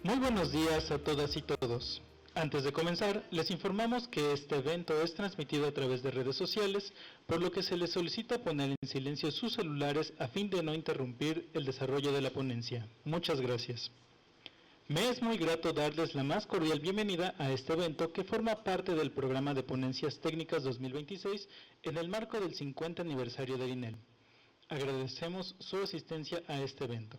Muy buenos días a todas y todos. Antes de comenzar, les informamos que este evento es transmitido a través de redes sociales, por lo que se les solicita poner en silencio sus celulares a fin de no interrumpir el desarrollo de la ponencia. Muchas gracias. Me es muy grato darles la más cordial bienvenida a este evento que forma parte del programa de Ponencias Técnicas 2026 en el marco del 50 aniversario del INEL. Agradecemos su asistencia a este evento.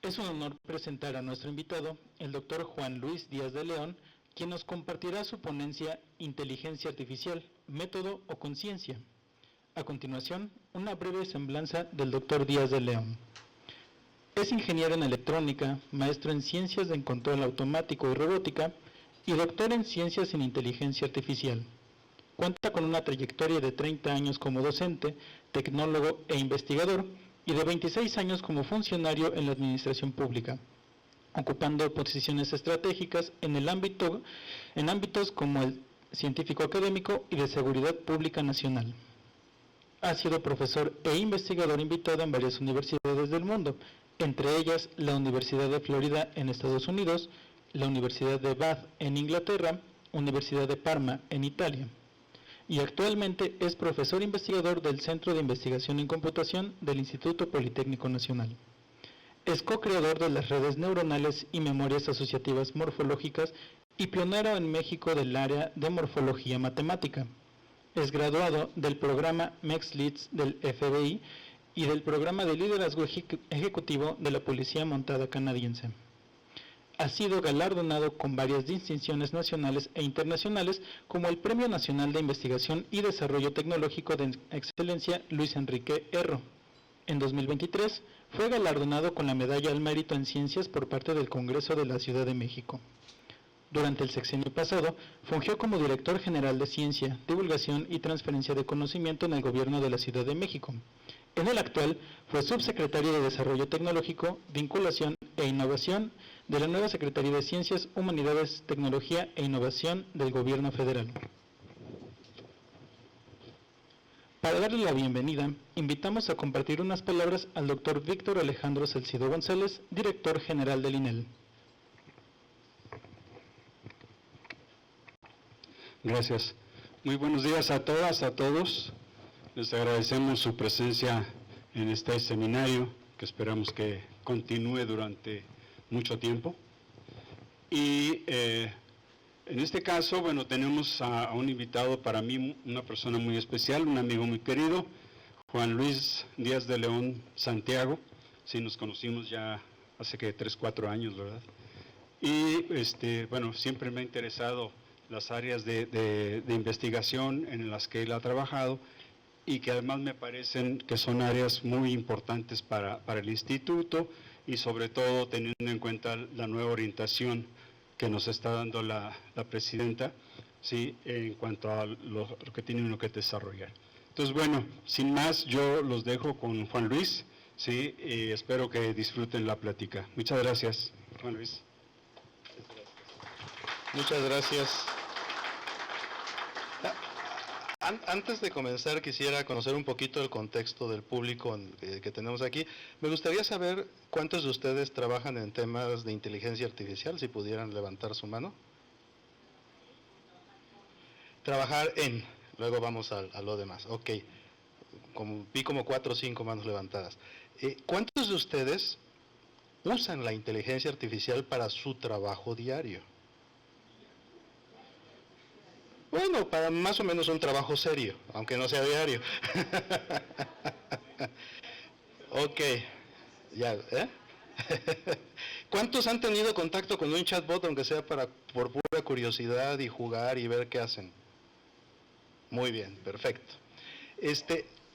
Es un honor presentar a nuestro invitado, el doctor Juan Luis Díaz de León, quien nos compartirá su ponencia Inteligencia Artificial, Método o Conciencia. A continuación, una breve semblanza del doctor Díaz de León. Es ingeniero en electrónica, maestro en ciencias de control automático y robótica y doctor en ciencias en inteligencia artificial. Cuenta con una trayectoria de 30 años como docente, tecnólogo e investigador y de 26 años como funcionario en la administración pública, ocupando posiciones estratégicas en ámbitos como el científico académico y de seguridad pública nacional. Ha sido profesor e investigador invitado en varias universidades del mundo, entre ellas la Universidad de Florida en Estados Unidos, la Universidad de Bath en Inglaterra, Universidad de Parma en Italia. Y actualmente es profesor investigador del Centro de Investigación en Computación del Instituto Politécnico Nacional. Es co-creador de las redes neuronales y memorias asociativas morfológicas y pionero en México del área de morfología matemática. Es graduado del programa MEXLeads del FBI y del programa de liderazgo ejecutivo de la Policía Montada Canadiense. Ha sido galardonado con varias distinciones nacionales e internacionales, como el Premio Nacional de Investigación y Desarrollo Tecnológico de Excelencia Luis Enrique Erro. En 2023 fue galardonado con la Medalla al Mérito en Ciencias por parte del Congreso de la Ciudad de México. Durante el sexenio pasado, fungió como director general de Ciencia, Divulgación y Transferencia de Conocimiento en el Gobierno de la Ciudad de México. En el actual, fue subsecretario de Desarrollo Tecnológico, Vinculación e Innovación de la nueva Secretaría de Ciencias, Humanidades, Tecnología e Innovación del Gobierno Federal. Para darle la bienvenida, invitamos a compartir unas palabras al doctor Víctor Alejandro Salcido González, director general del INEL. Gracias. Muy buenos días a todas, a todos. Les agradecemos su presencia en este seminario, que esperamos que continúe durante mucho tiempo. Y en este caso, bueno, tenemos a un invitado para mí, una persona muy especial, un amigo muy querido, Juan Luis Díaz de León Santiago. Sí, nos conocimos ya hace que 3, 4 años, ¿verdad? Y bueno, siempre me ha interesado las áreas de investigación en las que él ha trabajado y que además me parecen que son áreas muy importantes para el instituto y sobre todo teniendo en cuenta la nueva orientación que nos está dando la presidenta, ¿sí?, en cuanto a lo que tiene uno que desarrollar. Entonces, bueno, sin más, yo los dejo con Juan Luis, ¿sí?, y espero que disfruten la plática. Muchas gracias, Juan Luis. Muchas gracias. Antes de comenzar, quisiera conocer un poquito el contexto del público que tenemos aquí. Me gustaría saber cuántos de ustedes trabajan en temas de inteligencia artificial, si pudieran levantar su mano. Trabajar en, luego vamos a lo demás. Ok, vi como 4 o 5 manos levantadas. ¿Cuántos de ustedes usan la inteligencia artificial para su trabajo diario? Bueno, para más o menos un trabajo serio, aunque no sea diario. Ok, ya, ¿Cuántos han tenido contacto con un chatbot, aunque sea por pura curiosidad y jugar y ver qué hacen? Muy bien, perfecto.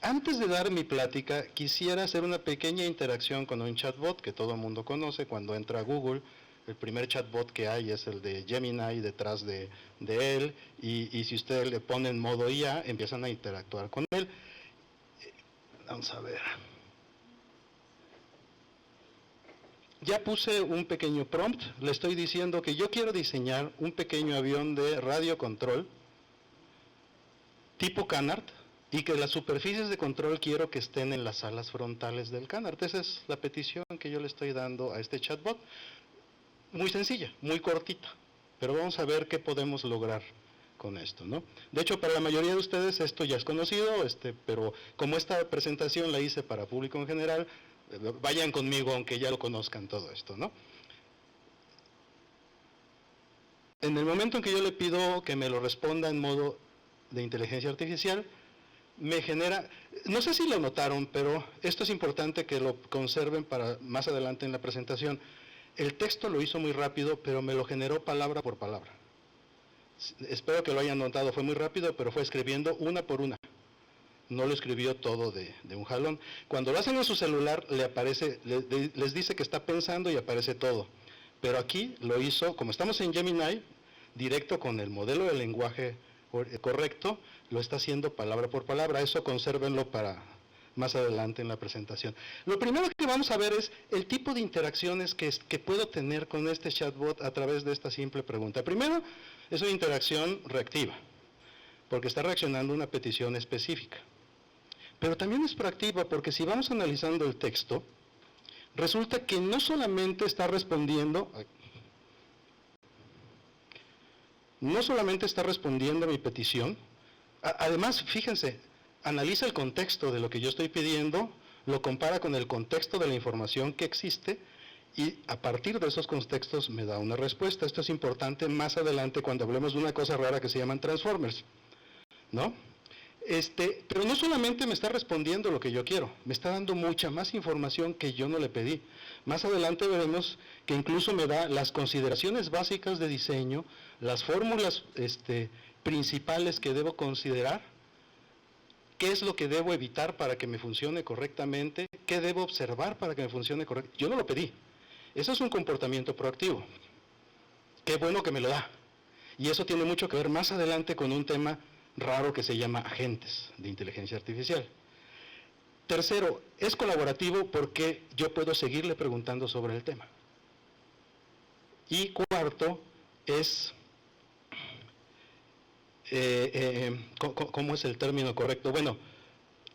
Antes de dar mi plática, quisiera hacer una pequeña interacción con un chatbot que todo el mundo conoce cuando entra a Google. El primer chatbot que hay es el de Gemini detrás de él, y si ustedes le ponen modo IA, empiezan a interactuar con él. Vamos a ver. Ya puse un pequeño prompt, le estoy diciendo que yo quiero diseñar un pequeño avión de radio control tipo Canard, y que las superficies de control quiero que estén en las alas frontales del Canard. Esa es la petición que yo le estoy dando a este chatbot. muy sencilla, muy cortita, pero vamos a ver qué podemos lograr con esto, ¿no? De hecho, para la mayoría de ustedes esto ya es conocido, pero como esta presentación la hice para público en general, vayan conmigo aunque ya lo conozcan todo esto, ¿no? En el momento en que yo le pido que me lo responda en modo de inteligencia artificial, me genera, no sé si lo notaron, pero esto es importante que lo conserven para más adelante en la presentación. El texto lo hizo muy rápido, pero me lo generó palabra por palabra. Espero que lo hayan notado, fue muy rápido, pero fue escribiendo una por una. No lo escribió todo de un jalón. Cuando lo hacen en su celular, le aparece, les dice que está pensando y aparece todo. Pero aquí lo hizo, como estamos en Gemini, directo con el modelo de lenguaje correcto, lo está haciendo palabra por palabra. Eso consérvenlo para más adelante en la presentación. Lo primero que vamos a ver es el tipo de interacciones que puedo tener con este chatbot a través de esta simple pregunta. Primero, es una interacción reactiva, porque está reaccionando a una petición específica. Pero también es proactiva porque si vamos analizando el texto, resulta que no solamente está respondiendo a mi petición, además, fíjense, analiza el contexto de lo que yo estoy pidiendo, lo compara con el contexto de la información que existe y a partir de esos contextos me da una respuesta. Esto es importante más adelante cuando hablemos de una cosa rara que se llaman transformers, ¿no? Pero no solamente me está respondiendo lo que yo quiero, me está dando mucha más información que yo no le pedí. Más adelante veremos que incluso me da las consideraciones básicas de diseño, las fórmulas principales que debo considerar, qué es lo que debo evitar para que me funcione correctamente, qué debo observar para que me funcione correctamente. Yo no lo pedí. Eso es un comportamiento proactivo. Qué bueno que me lo da. Y eso tiene mucho que ver más adelante con un tema raro que se llama agentes de inteligencia artificial. Tercero, es colaborativo porque yo puedo seguirle preguntando sobre el tema. Y cuarto, es, ¿cómo es el término correcto? Bueno,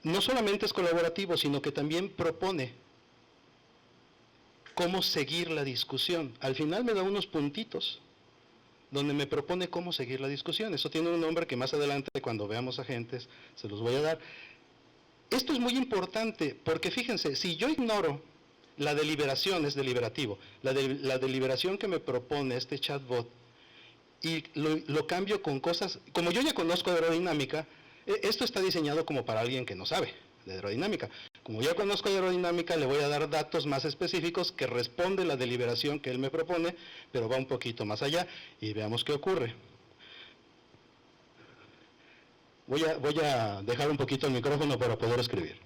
no solamente es colaborativo, sino que también propone cómo seguir la discusión. Al final me da unos puntitos donde me propone cómo seguir la discusión. Eso tiene un nombre que más adelante, cuando veamos agentes, se los voy a dar. Esto es muy importante, porque fíjense, si yo ignoro la deliberación, es deliberativo, la deliberación que me propone este chatbot, y lo cambio con cosas, como yo ya conozco de aerodinámica, esto está diseñado como para alguien que no sabe de aerodinámica. Como ya conozco de aerodinámica, le voy a dar datos más específicos que responden la deliberación que él me propone, pero va un poquito más allá y veamos qué ocurre. Voy a dejar un poquito el micrófono para poder escribir.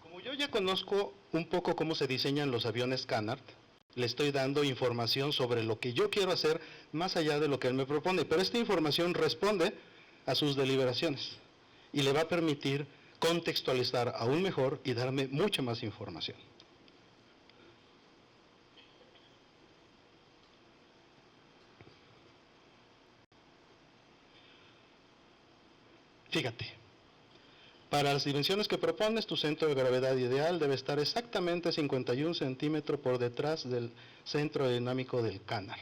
Como yo ya conozco un poco cómo se diseñan los aviones Canard, le estoy dando información sobre lo que yo quiero hacer más allá de lo que él me propone, pero esta información responde a sus deliberaciones y le va a permitir contextualizar aún mejor y darme mucha más información. Fíjate. Para las dimensiones que propones, tu centro de gravedad ideal debe estar exactamente 51 centímetros por detrás del centro aerodinámico del Canard,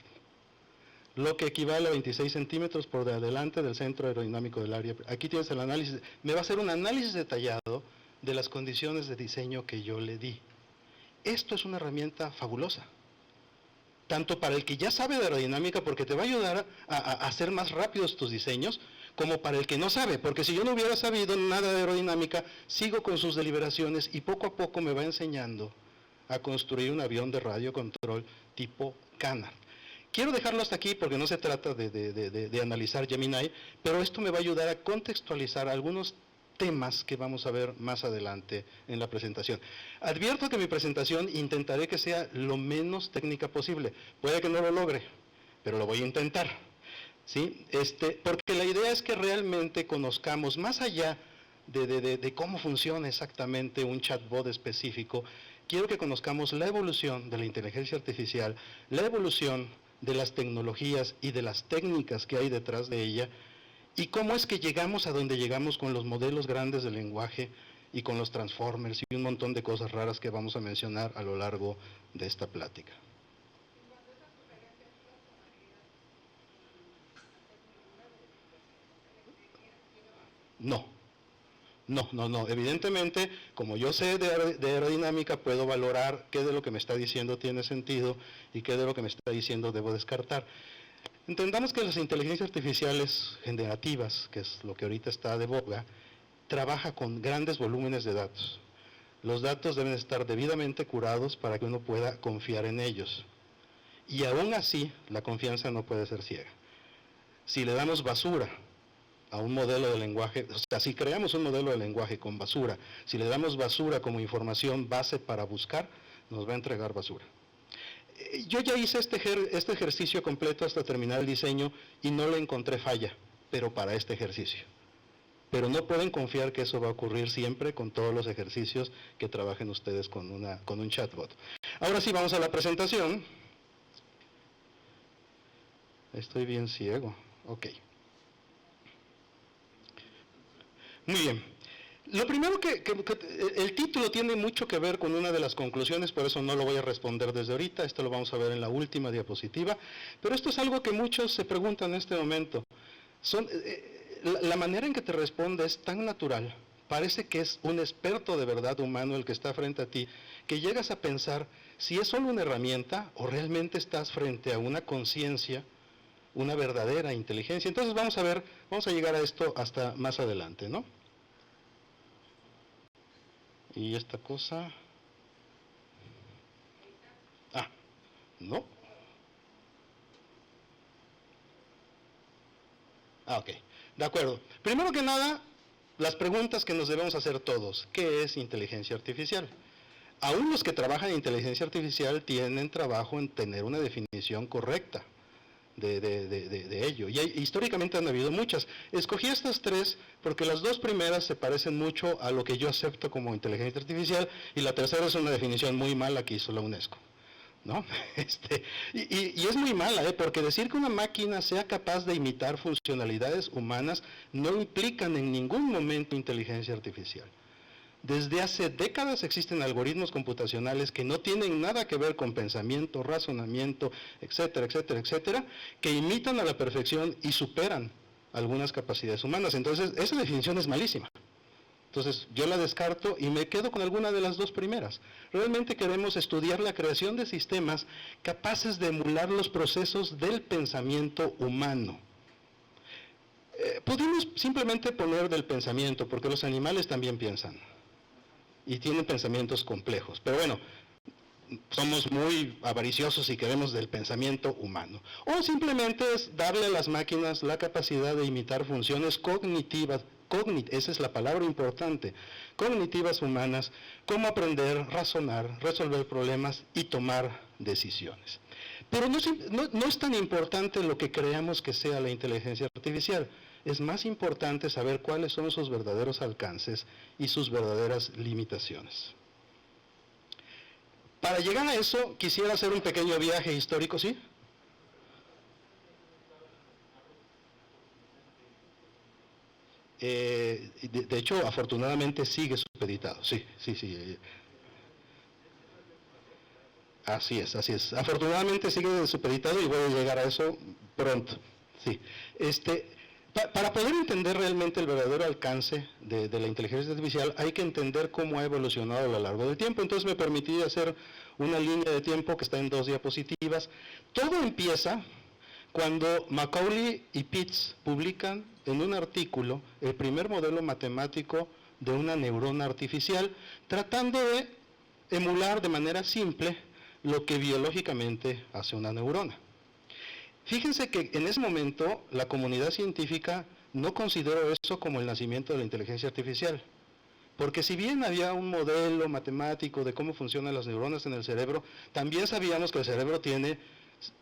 lo que equivale a 26 centímetros por delante del centro aerodinámico del área. Aquí tienes el análisis, me va a hacer un análisis detallado de las condiciones de diseño que yo le di. Esto es una herramienta fabulosa. tanto para el que ya sabe de aerodinámica, porque te va a ayudar a hacer más rápidos tus diseños, como para el que no sabe, porque si yo no hubiera sabido nada de aerodinámica, sigo con sus deliberaciones y poco a poco me va enseñando a construir un avión de radiocontrol tipo Canard. Quiero dejarlo hasta aquí porque no se trata de analizar Gemini, pero esto me va a ayudar a contextualizar algunos temas que vamos a ver más adelante en la presentación. Advierto que mi presentación intentaré que sea lo menos técnica posible. Puede que no lo logre, pero lo voy a intentar. ¿Sí? Porque la idea es que realmente conozcamos, más allá de cómo funciona exactamente un chatbot específico, quiero que conozcamos la evolución de la inteligencia artificial, la evolución de las tecnologías y de las técnicas que hay detrás de ella, y cómo es que llegamos a donde llegamos con los modelos grandes de lenguaje y con los transformers y un montón de cosas raras que vamos a mencionar a lo largo de esta plática. No. Evidentemente, como yo sé de aerodinámica, puedo valorar qué de lo que me está diciendo tiene sentido y qué de lo que me está diciendo debo descartar. Entendamos que las inteligencias artificiales generativas, que es lo que ahorita está de boga, trabaja con grandes volúmenes de datos. Los datos deben estar debidamente curados para que uno pueda confiar en ellos. Y aún así, la confianza no puede ser ciega. Si le damos basura a un modelo de lenguaje, o sea, si creamos un modelo de lenguaje con basura, si le damos basura como información base para buscar, nos va a entregar basura. Yo ya hice este ejercicio completo hasta terminar el diseño y no le encontré falla, pero para este ejercicio. Pero no pueden confiar que eso va a ocurrir siempre con todos los ejercicios que trabajen ustedes con un chatbot. Ahora sí, vamos a la presentación. Estoy bien ciego. Ok. Muy bien. Lo primero que el título tiene mucho que ver con una de las conclusiones, por eso no lo voy a responder desde ahorita, esto lo vamos a ver en la última diapositiva, pero esto es algo que muchos se preguntan en este momento. La manera en que te responde es tan natural, parece que es un experto de verdad humano el que está frente a ti, que llegas a pensar si es solo una herramienta o realmente estás frente a una conciencia, una verdadera inteligencia. Entonces vamos a llegar a esto hasta más adelante, ¿no? Y esta cosa... no. Ok, de acuerdo. Primero que nada, las preguntas que nos debemos hacer todos. ¿Qué es inteligencia artificial? Aún los que trabajan en inteligencia artificial tienen trabajo en tener una definición correcta de ello. Y históricamente han habido muchas. Escogí estas tres porque las dos primeras se parecen mucho a lo que yo acepto como inteligencia artificial y la tercera es una definición muy mala que hizo la UNESCO, ¿no? Y es muy mala, porque decir que una máquina sea capaz de imitar funcionalidades humanas no implican en ningún momento inteligencia artificial. Desde hace décadas existen algoritmos computacionales que no tienen nada que ver con pensamiento, razonamiento, etcétera, etcétera, etcétera, que imitan a la perfección y superan algunas capacidades humanas. Entonces, esa definición es malísima. Entonces, yo la descarto y me quedo con alguna de las dos primeras. Realmente queremos estudiar la creación de sistemas capaces de emular los procesos del pensamiento humano. Podemos simplemente poner del pensamiento, porque los animales también piensan. Y tienen pensamientos complejos. Pero bueno, somos muy avariciosos y queremos del pensamiento humano. O simplemente es darle a las máquinas la capacidad de imitar funciones cognitivas, esa es la palabra importante, cognitivas humanas, como aprender, razonar, resolver problemas y tomar decisiones. Pero no es tan importante lo que creamos que sea la inteligencia artificial. Es más importante saber cuáles son sus verdaderos alcances y sus verdaderas limitaciones. Para llegar a eso, quisiera hacer un pequeño viaje histórico, ¿sí? De hecho, afortunadamente sigue supeditado, sí. Así es. Afortunadamente sigue supeditado y voy a llegar a eso pronto, sí. Para poder entender realmente el verdadero alcance de la inteligencia artificial, hay que entender cómo ha evolucionado a lo largo del tiempo. Entonces me permití hacer una línea de tiempo que está en 2 diapositivas. Todo empieza cuando Macaulay y Pitts publican en un artículo el primer modelo matemático de una neurona artificial, tratando de emular de manera simple lo que biológicamente hace una neurona. Fíjense que en ese momento la comunidad científica no consideró eso como el nacimiento de la inteligencia artificial, porque si bien había un modelo matemático de cómo funcionan las neuronas en el cerebro, también sabíamos que el cerebro tiene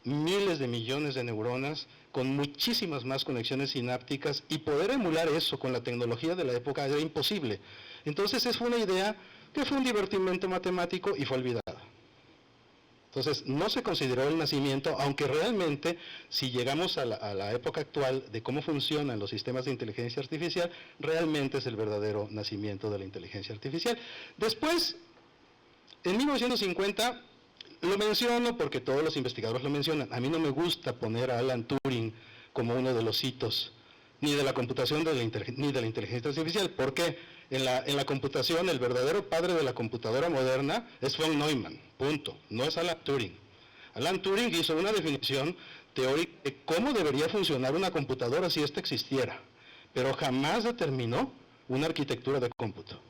miles de millones de neuronas con muchísimas más conexiones sinápticas, y poder emular eso con la tecnología de la época era imposible. Entonces esa fue una idea que fue un divertimento matemático y fue olvidada. Entonces, no se consideró el nacimiento, aunque realmente, si llegamos a la época actual de cómo funcionan los sistemas de inteligencia artificial, realmente es el verdadero nacimiento de la inteligencia artificial. Después, en 1950, lo menciono porque todos los investigadores lo mencionan. A mí no me gusta poner a Alan Turing como uno de los hitos, ni de la computación ni de la inteligencia artificial. ¿Por qué? En la computación, el verdadero padre de la computadora moderna es von Neumann, punto. No es Alan Turing. Alan Turing hizo una definición teórica de cómo debería funcionar una computadora si ésta existiera, pero jamás determinó una arquitectura de cómputo.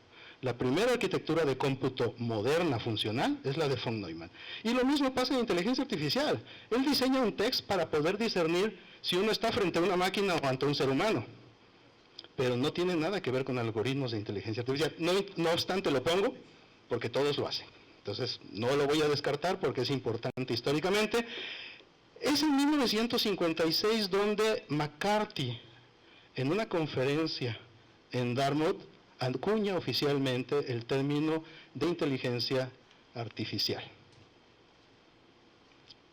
La primera arquitectura de cómputo moderna funcional es la de von Neumann. Y lo mismo pasa en inteligencia artificial. Él diseña un text para poder discernir si uno está frente a una máquina o ante un ser humano, pero no tiene nada que ver con algoritmos de inteligencia artificial. No obstante, lo pongo porque todos lo hacen. Entonces, no lo voy a descartar porque es importante históricamente. Es en 1956 donde McCarthy, en una conferencia en Dartmouth, acuña oficialmente el término de inteligencia artificial.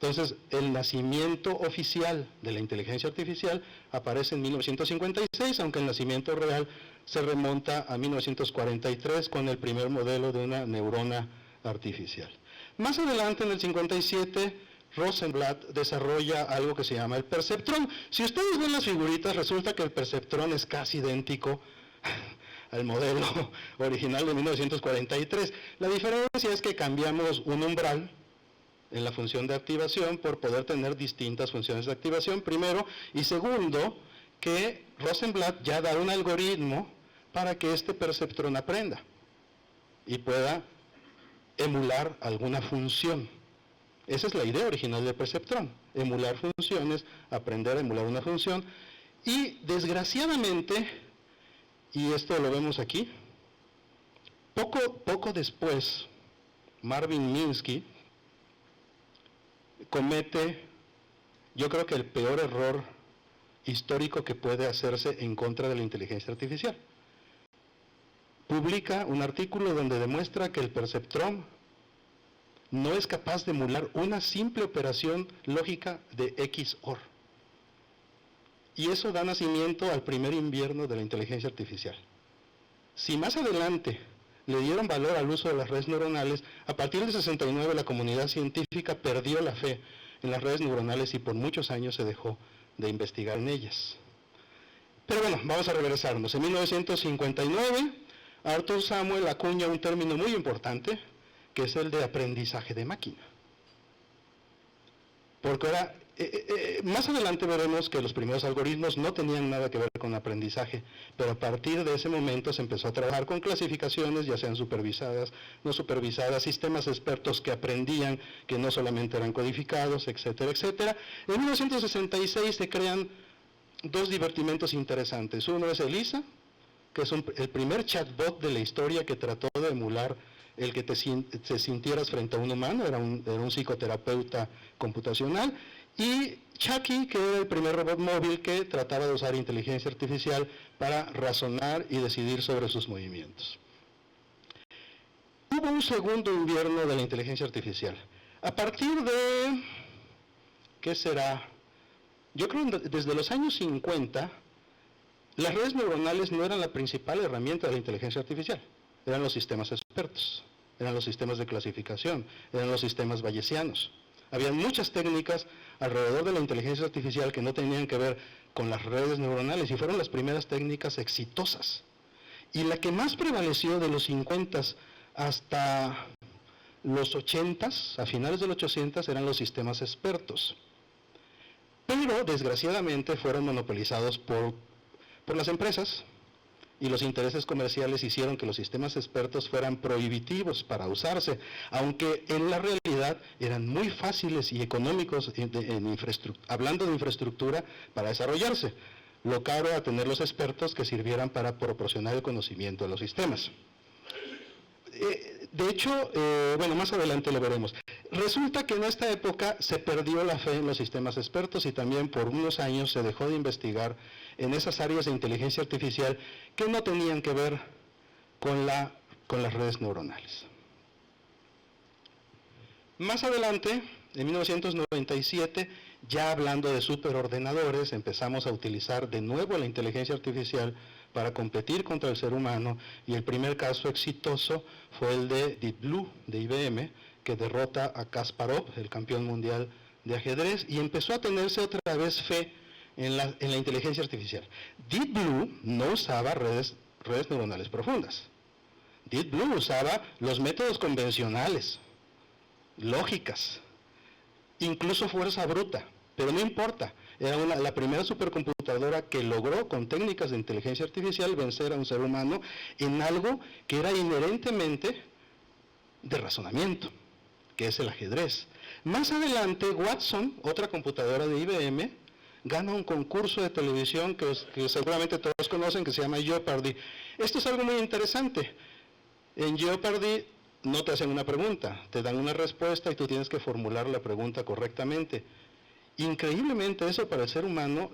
Entonces, el nacimiento oficial de la inteligencia artificial aparece en 1956, aunque el nacimiento real se remonta a 1943 con el primer modelo de una neurona artificial. Más adelante, en el 57, Rosenblatt desarrolla algo que se llama el perceptrón. Si ustedes ven las figuritas, resulta que el perceptrón es casi idéntico al modelo original de 1943. La diferencia es que cambiamos un umbral en la función de activación por poder tener distintas funciones de activación, primero, y segundo, que Rosenblatt ya da un algoritmo para que este perceptrón aprenda y pueda emular alguna función. Esa es la idea original del perceptrón, emular funciones, aprender a emular una función, y desgraciadamente, y esto lo vemos aquí, poco después, Marvin Minsky comete, yo creo que el peor error histórico que puede hacerse en contra de la inteligencia artificial. Publica un artículo donde demuestra que el perceptrón no es capaz de emular una simple operación lógica de XOR. Y eso da nacimiento al primer invierno de la inteligencia artificial. Si más adelante le dieron valor al uso de las redes neuronales, a partir del 69 la comunidad científica perdió la fe en las redes neuronales y por muchos años se dejó de investigar en ellas. Pero bueno, vamos a regresarnos. En 1959, Arthur Samuel acuña un término muy importante, que es el de aprendizaje de máquina. Porque ahora, más adelante veremos que los primeros algoritmos no tenían nada que ver con aprendizaje, pero a partir de ese momento se empezó a trabajar con clasificaciones, ya sean supervisadas, no supervisadas, sistemas expertos que aprendían, que no solamente eran codificados, etcétera, etcétera. En 1966 se crean dos divertimentos interesantes. Uno es ELIZA, que es el primer chatbot de la historia que trató de emular el que te sintieras frente a un humano, era un psicoterapeuta computacional, y Chucky, que era el primer robot móvil que trataba de usar inteligencia artificial para razonar y decidir sobre sus movimientos. Hubo un segundo invierno de la inteligencia artificial. A partir de, ¿qué será? Yo creo que desde los años 50, las redes neuronales no eran la principal herramienta de la inteligencia artificial. Eran los sistemas expertos, eran los sistemas de clasificación, eran los sistemas bayesianos. Había muchas técnicas alrededor de la inteligencia artificial que no tenían que ver con las redes neuronales y fueron las primeras técnicas exitosas. Y la que más prevaleció de los 50 hasta los 80, a finales de los 800, eran los sistemas expertos. Pero, desgraciadamente, fueron monopolizados por las empresas y los intereses comerciales hicieron que los sistemas expertos fueran prohibitivos para usarse, aunque en la realidad eran muy fáciles y económicos, hablando de infraestructura, para desarrollarse. Lo caro a tener los expertos que sirvieran para proporcionar el conocimiento de los sistemas. De hecho, bueno, más adelante lo veremos. Resulta que en esta época se perdió la fe en los sistemas expertos y también por unos años se dejó de investigar en esas áreas de inteligencia artificial que no tenían que ver con las redes neuronales. Más adelante, en 1997, ya hablando de superordenadores, empezamos a utilizar de nuevo la inteligencia artificial para competir contra el ser humano, y el primer caso exitoso fue el de Deep Blue, de IBM, que derrota a Kasparov, el campeón mundial de ajedrez, y empezó a tenerse otra vez fe en la inteligencia artificial. Deep Blue no usaba redes neuronales profundas. Deep Blue usaba los métodos convencionales, lógicas, incluso fuerza bruta, pero no importa. Era la primera supercomputadora que logró, con técnicas de inteligencia artificial, vencer a un ser humano en algo que era inherentemente de razonamiento, que es el ajedrez. Más adelante, Watson, otra computadora de IBM, gana un concurso de televisión que seguramente todos conocen, que se llama Jeopardy. Esto es algo muy interesante. En Jeopardy no te hacen una pregunta, te dan una respuesta y tú tienes que formular la pregunta correctamente. Increíblemente eso para el ser humano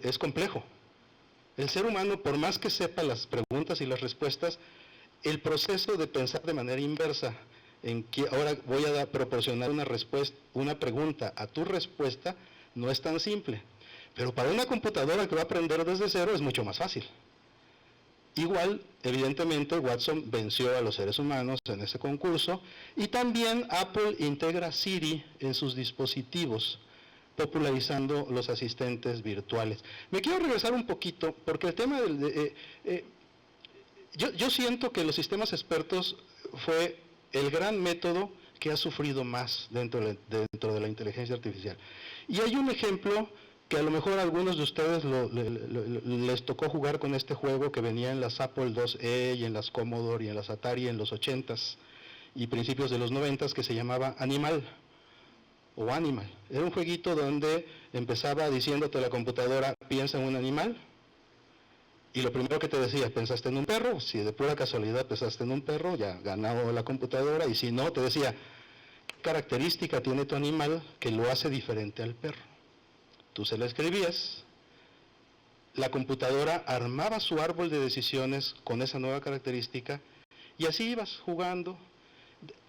es complejo. El ser humano, por más que sepa las preguntas y las respuestas, el proceso de pensar de manera inversa, en que ahora voy a proporcionar una pregunta a tu respuesta, no es tan simple. Pero para una computadora que va a aprender desde cero es mucho más fácil. Igual, evidentemente, Watson venció a los seres humanos en ese concurso, y también Apple integra Siri en sus dispositivos, popularizando los asistentes virtuales. Me quiero regresar un poquito, porque el tema yo siento que los sistemas expertos fue el gran método que ha sufrido más dentro de la inteligencia artificial. Y hay un ejemplo que a lo mejor a algunos de ustedes les tocó jugar con este juego que venía en las Apple IIe y en las Commodore y en las Atari en los 80s y principios de los 90s, que se llamaba Animal. Era un jueguito donde empezaba diciéndote la computadora, piensa en un animal, y lo primero que te decía, ¿pensaste en un perro? Si de pura casualidad pensaste en un perro, ya ganaba la computadora, y si no, te decía, ¿qué característica tiene tu animal que lo hace diferente al perro? Tú se la escribías, la computadora armaba su árbol de decisiones con esa nueva característica, y así ibas jugando.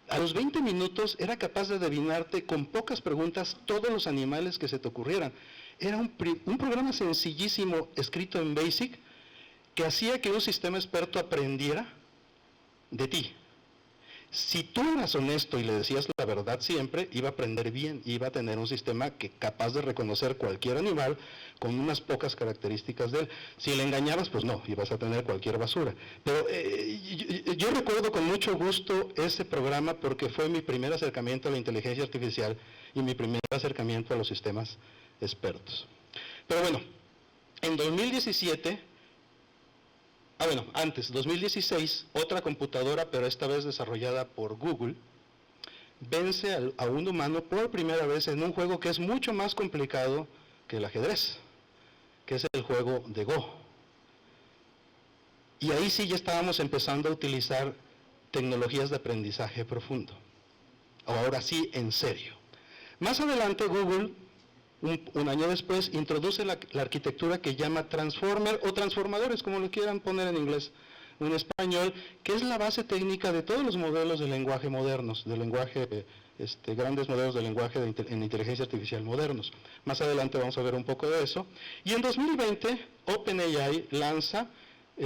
A los 20 minutos era capaz de adivinarte con pocas preguntas todos los animales que se te ocurrieran. Era un programa sencillísimo, escrito en BASIC, que hacía que un sistema experto aprendiera de ti. Si tú eras honesto y le decías la verdad siempre, iba a aprender bien, iba a tener un sistema capaz de reconocer cualquier animal con unas pocas características de él. Si le engañabas, pues no, ibas a tener cualquier basura. Pero yo recuerdo con mucho gusto ese programa porque fue mi primer acercamiento a la inteligencia artificial y mi primer acercamiento a los sistemas expertos. Pero bueno, en 2017... antes, 2016, otra computadora, pero esta vez desarrollada por Google, vence a un humano por primera vez en un juego que es mucho más complicado que el ajedrez, que es el juego de Go. Y ahí sí ya estábamos empezando a utilizar tecnologías de aprendizaje profundo. Ahora sí, en serio. Más adelante Google, un año después, introduce la arquitectura que llama Transformer o transformadores, como lo quieran poner en inglés o en español, que es la base técnica de todos los modelos de lenguaje modernos, grandes modelos de lenguaje en inteligencia artificial modernos. Más adelante vamos a ver un poco de eso. Y en 2020, OpenAI lanza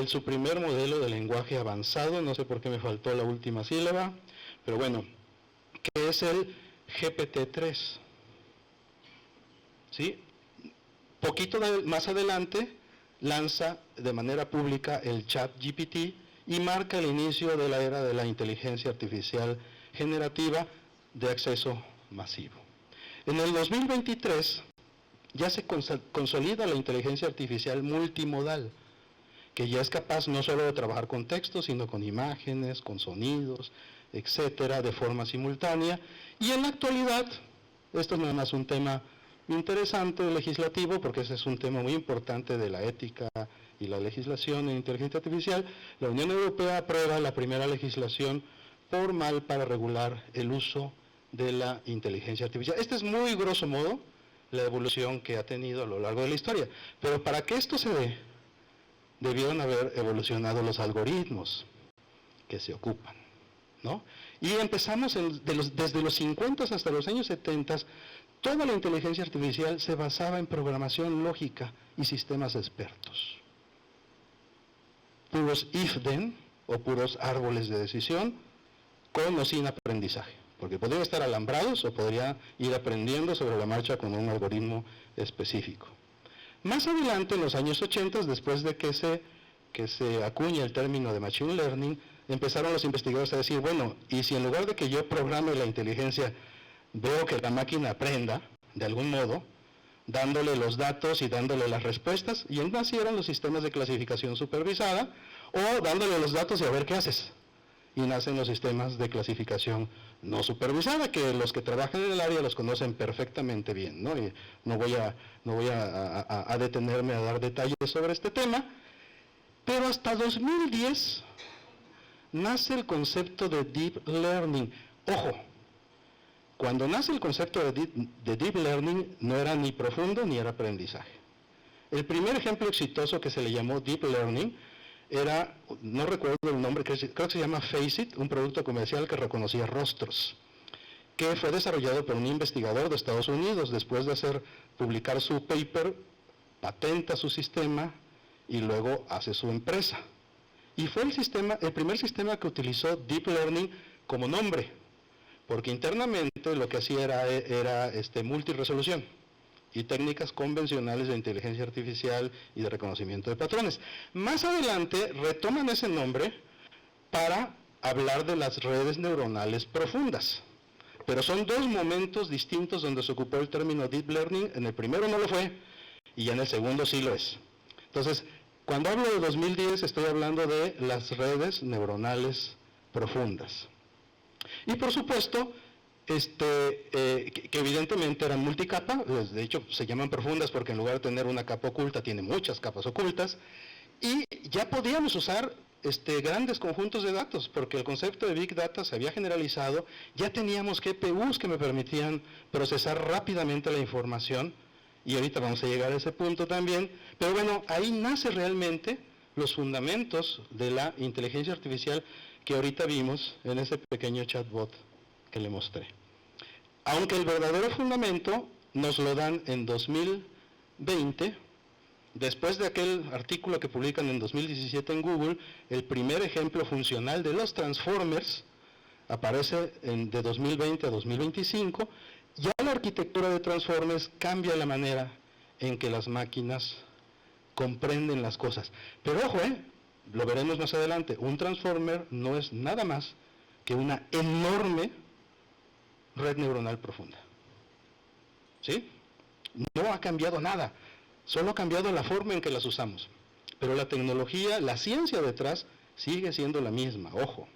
su primer modelo de lenguaje avanzado, no sé por qué me faltó la última sílaba, pero bueno, que es el GPT-3. ¿Sí? Más adelante lanza de manera pública el ChatGPT y marca el inicio de la era de la inteligencia artificial generativa de acceso masivo. En el 2023 ya se consolida la inteligencia artificial multimodal, que ya es capaz no solo de trabajar con textos, sino con imágenes, con sonidos, etcétera, de forma simultánea. Y en la actualidad, esto no es más un tema interesante legislativo, porque ese es un tema muy importante de la ética y la legislación en inteligencia artificial. La Unión Europea aprueba la primera legislación formal para regular el uso de la inteligencia artificial. Este es muy grosso modo la evolución que ha tenido a lo largo de la historia. Pero para que esto se dé, debieron haber evolucionado los algoritmos que se ocupan, ¿no? Y empezamos desde los 50 hasta los años 70, toda la inteligencia artificial se basaba en programación lógica y sistemas expertos. Puros if-then o puros árboles de decisión con o sin aprendizaje, porque podrían estar alambrados o podrían ir aprendiendo sobre la marcha con un algoritmo específico. Más adelante, en los años 80, después de que se acuña el término de Machine Learning, empezaron los investigadores a decir, bueno, y si en lugar de que yo programe la inteligencia, veo que la máquina aprenda, de algún modo, dándole los datos y dándole las respuestas, y nacieron los sistemas de clasificación supervisada, o dándole los datos y a ver qué haces. Y nacen los sistemas de clasificación no supervisada, que los que trabajan en el área los conocen perfectamente bien, ¿no? Y no voy a detenerme a dar detalles sobre este tema, pero hasta 2010 nace el concepto de Deep Learning. Ojo, cuando nace el concepto de Deep Learning no era ni profundo ni era aprendizaje. El primer ejemplo exitoso que se le llamó Deep Learning era, no recuerdo el nombre, creo que se llama Faceit, un producto comercial que reconocía rostros, que fue desarrollado por un investigador de Estados Unidos. Después de publicar su paper, patenta su sistema y luego hace su empresa. Y fue el primer sistema que utilizó Deep Learning como nombre, porque internamente lo que hacía era multiresolución y técnicas convencionales de inteligencia artificial y de reconocimiento de patrones. Más adelante retoman ese nombre para hablar de las redes neuronales profundas. Pero son dos momentos distintos donde se ocupó el término Deep Learning. En el primero no lo fue y en el segundo sí lo es. Entonces, cuando hablo de 2010 estoy hablando de las redes neuronales profundas. Y por supuesto, que evidentemente eran multicapa, de hecho se llaman profundas porque en lugar de tener una capa oculta tiene muchas capas ocultas, y ya podíamos usar grandes conjuntos de datos, porque el concepto de Big Data se había generalizado, ya teníamos GPUs que me permitían procesar rápidamente la información, y ahorita vamos a llegar a ese punto también, pero bueno, ahí nace realmente los fundamentos de la inteligencia artificial que ahorita vimos en ese pequeño chatbot que le mostré. Aunque el verdadero fundamento nos lo dan en 2020, después de aquel artículo que publican en 2017 en Google, el primer ejemplo funcional de los transformers aparece de 2020 a 2025, ya la arquitectura de transformers cambia la manera en que las máquinas comprenden las cosas. Pero ojo, lo veremos más adelante, un transformer no es nada más que una enorme red neuronal profunda. ¿Sí? No ha cambiado nada, solo ha cambiado la forma en que las usamos. Pero la tecnología, la ciencia detrás, sigue siendo la misma, ojo.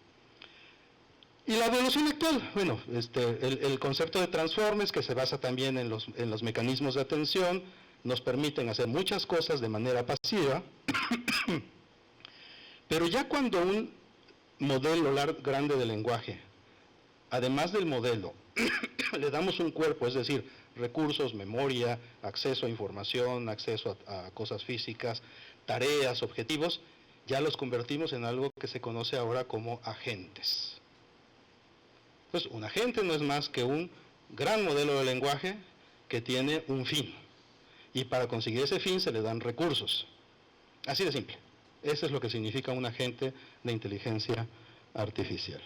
Y la evolución actual, bueno, el concepto de transformers, que se basa también en los mecanismos de atención, nos permiten hacer muchas cosas de manera pasiva, pero ya cuando un modelo grande de lenguaje, además del modelo, le damos un cuerpo, es decir, recursos, memoria, acceso a información, acceso a cosas físicas, tareas, objetivos, ya los convertimos en algo que se conoce ahora como agentes. Entonces, un agente no es más que un gran modelo de lenguaje que tiene un fin. Y para conseguir ese fin se le dan recursos. Así de simple. Eso es lo que significa un agente de inteligencia artificial.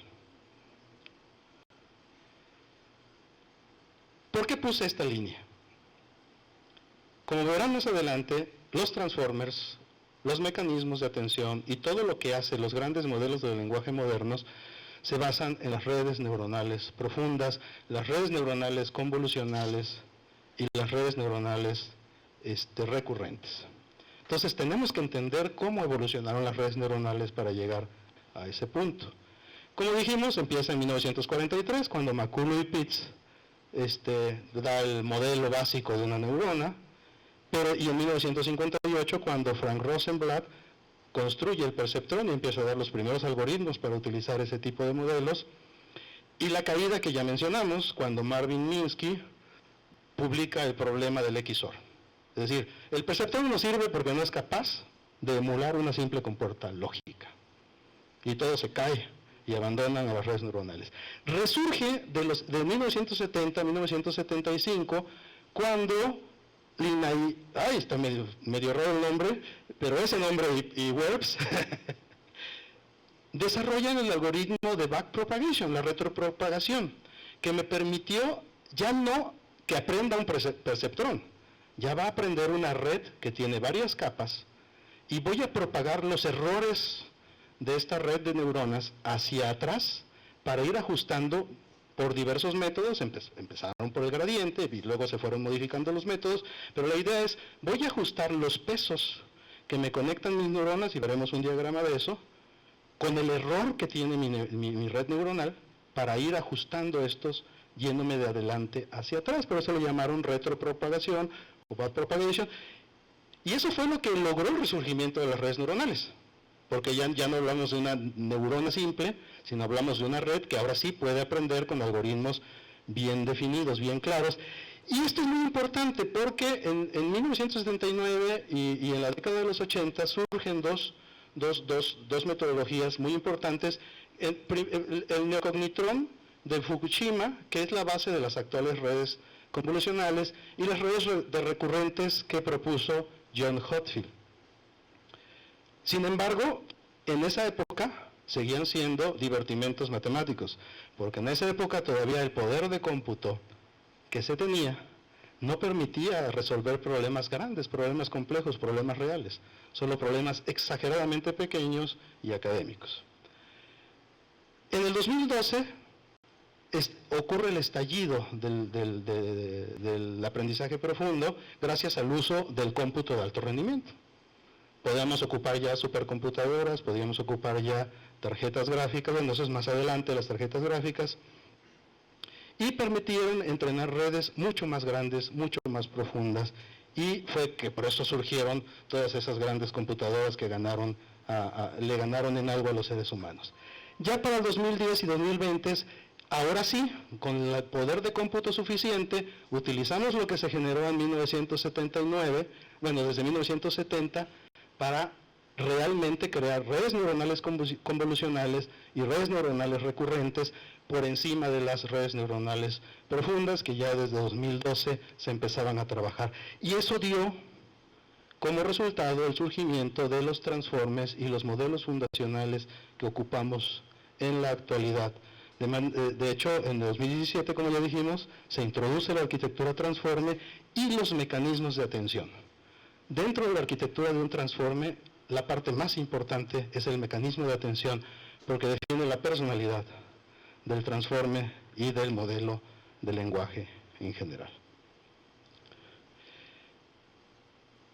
¿Por qué puse esta línea? Como verán más adelante, los transformers, los mecanismos de atención y todo lo que hace los grandes modelos de lenguaje modernos se basan en las redes neuronales profundas, las redes neuronales convolucionales y las redes neuronales recurrentes. Entonces tenemos que entender cómo evolucionaron las redes neuronales para llegar a ese punto. Como dijimos, empieza en 1943, cuando McCulloch y Pitts da el modelo básico de una neurona, y en 1958, cuando Frank Rosenblatt construye el perceptrón y empieza a dar los primeros algoritmos para utilizar ese tipo de modelos, y la caída que ya mencionamos, cuando Marvin Minsky publica el problema del XOR. Es decir, el perceptrón no sirve porque no es capaz de emular una simple compuerta lógica. Y todo se cae y abandonan a las redes neuronales. Resurge de 1970 a 1975, cuando está medio raro el nombre, pero ese nombre y Verbs desarrollan el algoritmo de backpropagation, la retropropagación, que me permitió ya no que aprenda un perceptrón, ya va a aprender una red que tiene varias capas y voy a propagar los errores de esta red de neuronas hacia atrás para ir ajustando por diversos métodos. Empezaron por el gradiente y luego se fueron modificando los métodos, pero la idea es, voy a ajustar los pesos que me conectan mis neuronas, y veremos un diagrama de eso, con el error que tiene mi red neuronal, para ir ajustando estos, yéndome de adelante hacia atrás. Por eso lo llamaron retropropagación o backpropagation, y eso fue lo que logró el resurgimiento de las redes neuronales. Porque ya no hablamos de una neurona simple, sino hablamos de una red que ahora sí puede aprender con algoritmos bien definidos, bien claros. Y esto es muy importante porque en 1979 y en la década de los 80 surgen dos metodologías muy importantes. El neocognitrón de Fukushima, que es la base de las actuales redes convolucionales, y las redes de recurrentes que propuso John Hotfield. Sin embargo, en esa época seguían siendo divertimentos matemáticos, porque en esa época todavía el poder de cómputo que se tenía no permitía resolver problemas grandes, problemas complejos, problemas reales, solo problemas exageradamente pequeños y académicos. En el 2012 ocurre el estallido del aprendizaje profundo gracias al uso del cómputo de alto rendimiento. Podíamos ocupar ya supercomputadoras, podíamos ocupar ya tarjetas gráficas, bueno, eso es más adelante, las tarjetas gráficas, y permitieron entrenar redes mucho más grandes, mucho más profundas, y fue que por eso surgieron todas esas grandes computadoras que le ganaron en algo a los seres humanos. Ya para el 2010 y 2020, ahora sí, con el poder de cómputo suficiente, utilizamos lo que se generó en 1979, bueno, desde 1970, para realmente crear redes neuronales convolucionales y redes neuronales recurrentes por encima de las redes neuronales profundas que ya desde 2012 se empezaban a trabajar. Y eso dio como resultado el surgimiento de los transformes y los modelos fundacionales que ocupamos en la actualidad. De hecho, en 2017, como ya dijimos, se introduce la arquitectura transforme y los mecanismos de atención. Dentro de la arquitectura de un transforme, la parte más importante es el mecanismo de atención, porque define la personalidad del transforme y del modelo de lenguaje en general.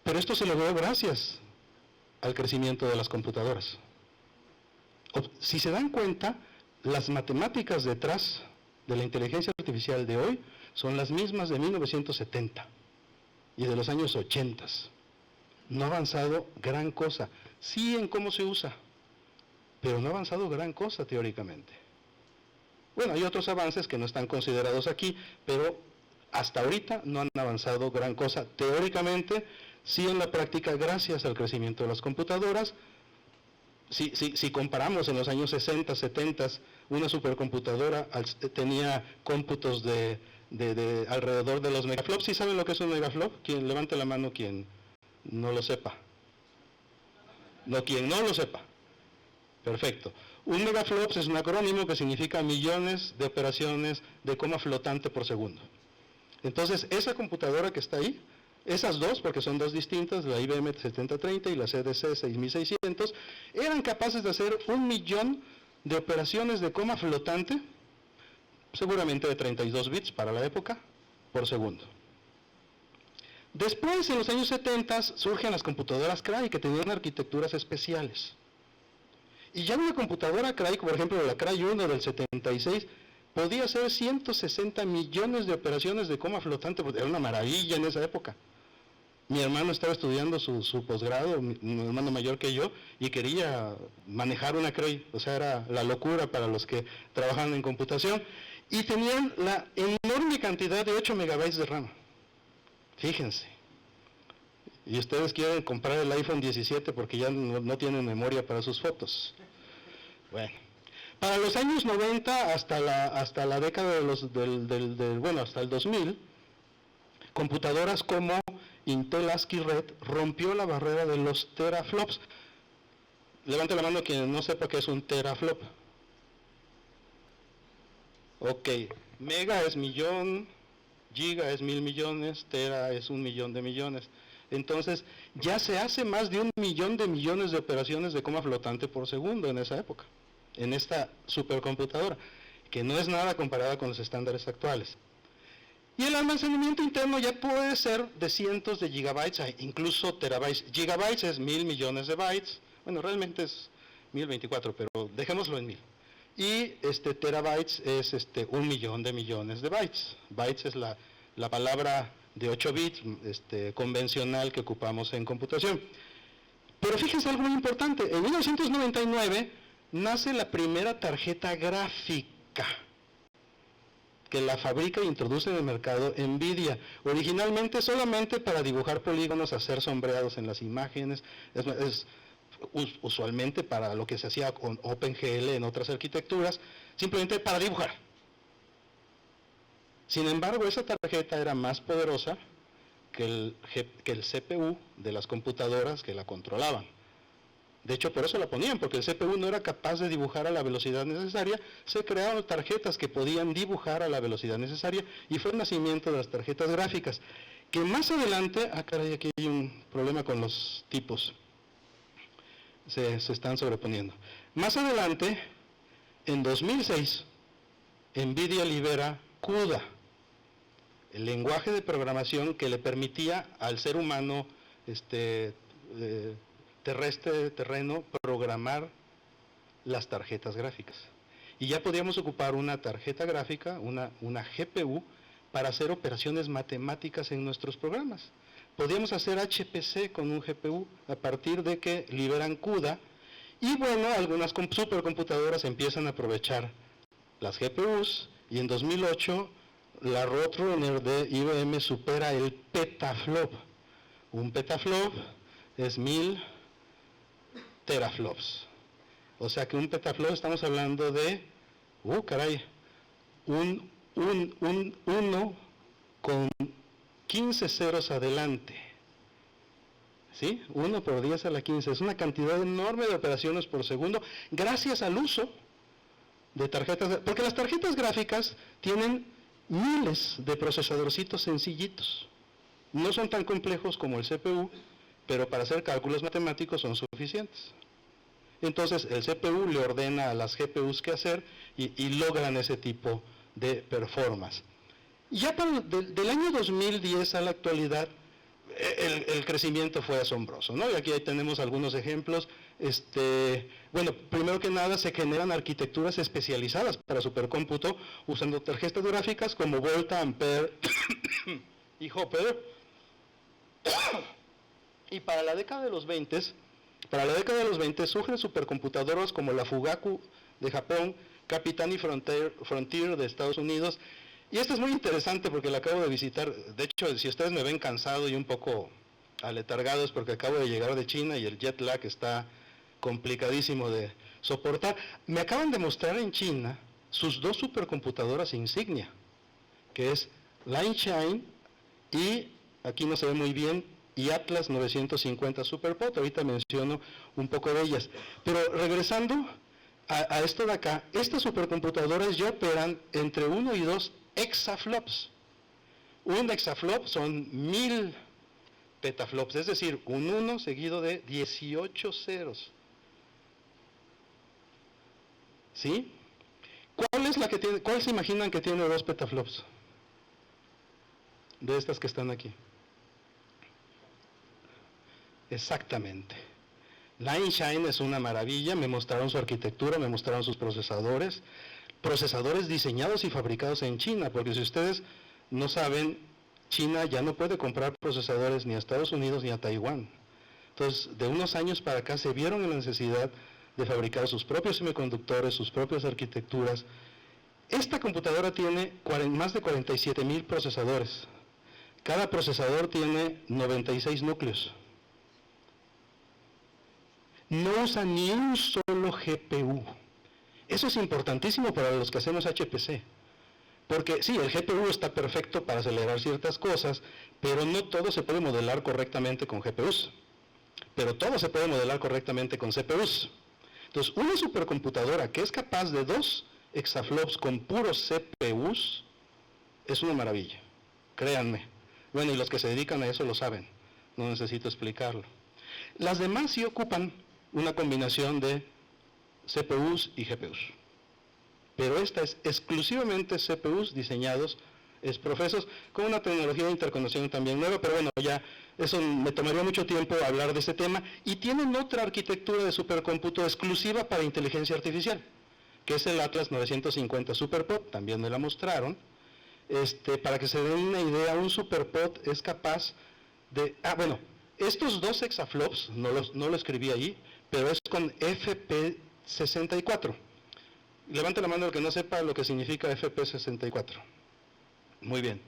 Pero esto se logró gracias al crecimiento de las computadoras. Si se dan cuenta, las matemáticas detrás de la inteligencia artificial de hoy son las mismas de 1970 y de los años 80. No ha avanzado gran cosa, sí en cómo se usa, pero no ha avanzado gran cosa teóricamente. Bueno, hay otros avances que no están considerados aquí, pero hasta ahorita no han avanzado gran cosa teóricamente, sí en la práctica gracias al crecimiento de las computadoras. Si comparamos en los años 60, 70, una supercomputadora tenía cómputos de alrededor de los megaflops. ¿Sí saben lo que es un megaflop? Quien levante la mano quien no lo sepa. No, quien no lo sepa. Perfecto. Un megaflops es un acrónimo que significa millones de operaciones de coma flotante por segundo. Entonces, esa computadora que está ahí, esas dos, porque son dos distintas, la IBM 7030 y la CDC 6600, eran capaces de hacer 1 millón de operaciones de coma flotante, seguramente de 32 bits para la época, por segundo. Después, en los años 70, surgen las computadoras Cray, que tenían arquitecturas especiales. Y ya una computadora Cray, por ejemplo la Cray 1 del 76, podía hacer 160 millones de operaciones de coma flotante, pues era una maravilla en esa época. Mi hermano estaba estudiando su posgrado, mi hermano mayor que yo, y quería manejar una Cray, o sea, era la locura para los que trabajan en computación, y tenían la enorme cantidad de 8 megabytes de RAM. Fíjense. Y ustedes quieren comprar el iPhone 17 porque ya no tienen memoria para sus fotos. Bueno, para los años 90 hasta la década de hasta el 2000, computadoras como Intel ASCII Red rompió la barrera de los teraflops. Levante la mano quien no sepa qué es un teraflop. Ok, mega es millón, giga es 1000 millones, tera es 1 millón de millones. Entonces, ya se hace más de 1 millón de millones de operaciones de coma flotante por segundo en esa época, en esta supercomputadora, que no es nada comparada con los estándares actuales. Y el almacenamiento interno ya puede ser de cientos de gigabytes, incluso terabytes. Gigabytes es 1000 millones de bytes, bueno, realmente es 1024, pero dejémoslo en 1000. Y terabytes es 1 millón de millones de bytes. Bytes es la palabra de 8 bits convencional que ocupamos en computación. Pero fíjense algo muy importante, en 1999 nace la primera tarjeta gráfica que la fabrica e introduce en el mercado NVIDIA, originalmente solamente para dibujar polígonos, hacer sombreados en las imágenes, usualmente para lo que se hacía con OpenGL en otras arquitecturas, simplemente para dibujar. Sin embargo, esa tarjeta era más poderosa que el CPU de las computadoras que la controlaban. De hecho, por eso la ponían, porque el CPU no era capaz de dibujar a la velocidad necesaria, se crearon tarjetas que podían dibujar a la velocidad necesaria, y fue el nacimiento de las tarjetas gráficas, que más adelante, caray, aquí hay un problema con los tipos, se están sobreponiendo. Más adelante, en 2006, NVIDIA libera CUDA, el lenguaje de programación que le permitía al ser humano terreno, programar las tarjetas gráficas. Y ya podíamos ocupar una tarjeta gráfica, una GPU, para hacer operaciones matemáticas en nuestros programas. Podíamos hacer HPC con un GPU a partir de que liberan CUDA, y bueno, algunas supercomputadoras empiezan a aprovechar las GPUs, y en 2008 la Roadrunner de IBM supera el petaflop. Un petaflop es 1000 teraflops. O sea que un petaflop estamos hablando de, un 1 con 15 ceros adelante. ¿Sí? 1 por 10 a la 15. Es una cantidad enorme de operaciones por segundo, gracias al uso de tarjetas, porque las tarjetas gráficas tienen miles de procesadorcitos sencillitos. No son tan complejos como el CPU, pero para hacer cálculos matemáticos son suficientes. Entonces el CPU le ordena a las GPUs qué hacer y logran ese tipo de performance. Ya del año 2010 a la actualidad, el crecimiento fue asombroso, ¿no? Y aquí tenemos algunos ejemplos. Bueno, primero que nada se generan arquitecturas especializadas para supercómputo usando tarjetas gráficas como Volta, Ampere y Hopper. Y para la década de los 20, surgen supercomputadoras como la Fugaku de Japón, Capitán y Frontier de Estados Unidos. Y esto es muy interesante porque la acabo de visitar. De hecho, si ustedes me ven cansado y un poco aletargado es porque acabo de llegar de China y el jet lag está complicadísimo de soportar. Me acaban de mostrar en China sus dos supercomputadoras insignia, que es Linshine y, aquí no se ve muy bien, y Atlas 950 SuperPOD. Ahorita menciono un poco de ellas. Pero regresando a esto de acá, estas supercomputadoras ya operan entre 1 y 2 exaflops. Un exaflop son 1000 petaflops, es decir, un 1 seguido de 18 ceros. ¿Sí? ¿Cuál se imaginan que tiene 2 petaflops? De estas que están aquí. Exactamente. Lineshine es una maravilla, me mostraron su arquitectura, me mostraron sus procesadores diseñados y fabricados en China, porque si ustedes no saben, China ya no puede comprar procesadores ni a Estados Unidos ni a Taiwán. Entonces, de unos años para acá se vieron en la necesidad de fabricar sus propios semiconductores, sus propias arquitecturas. Esta computadora tiene más de 47,000 procesadores. Cada procesador tiene 96 núcleos. No usa ni un solo GPU. Eso es importantísimo para los que hacemos HPC. Porque sí, el GPU está perfecto para acelerar ciertas cosas, pero no todo se puede modelar correctamente con GPUs. Pero todo se puede modelar correctamente con CPUs. Entonces, una supercomputadora que es capaz de 2 exaflops con puros CPUs es una maravilla. Créanme. Bueno, y los que se dedican a eso lo saben. No necesito explicarlo. Las demás sí ocupan una combinación de CPUs y GPUs. Pero esta es exclusivamente CPUs diseñados, profesos, con una tecnología de interconexión también nueva, pero bueno, ya eso me tomaría mucho tiempo hablar de ese tema, y tienen otra arquitectura de supercómputo exclusiva para inteligencia artificial, que es el Atlas 950 SuperPOD, también me la mostraron. Para que se den una idea, un SuperPOD es capaz de... estos 2 exaflops, no lo escribí ahí, pero es con FP64. Levante la mano el que no sepa lo que significa FP64. Muy bien.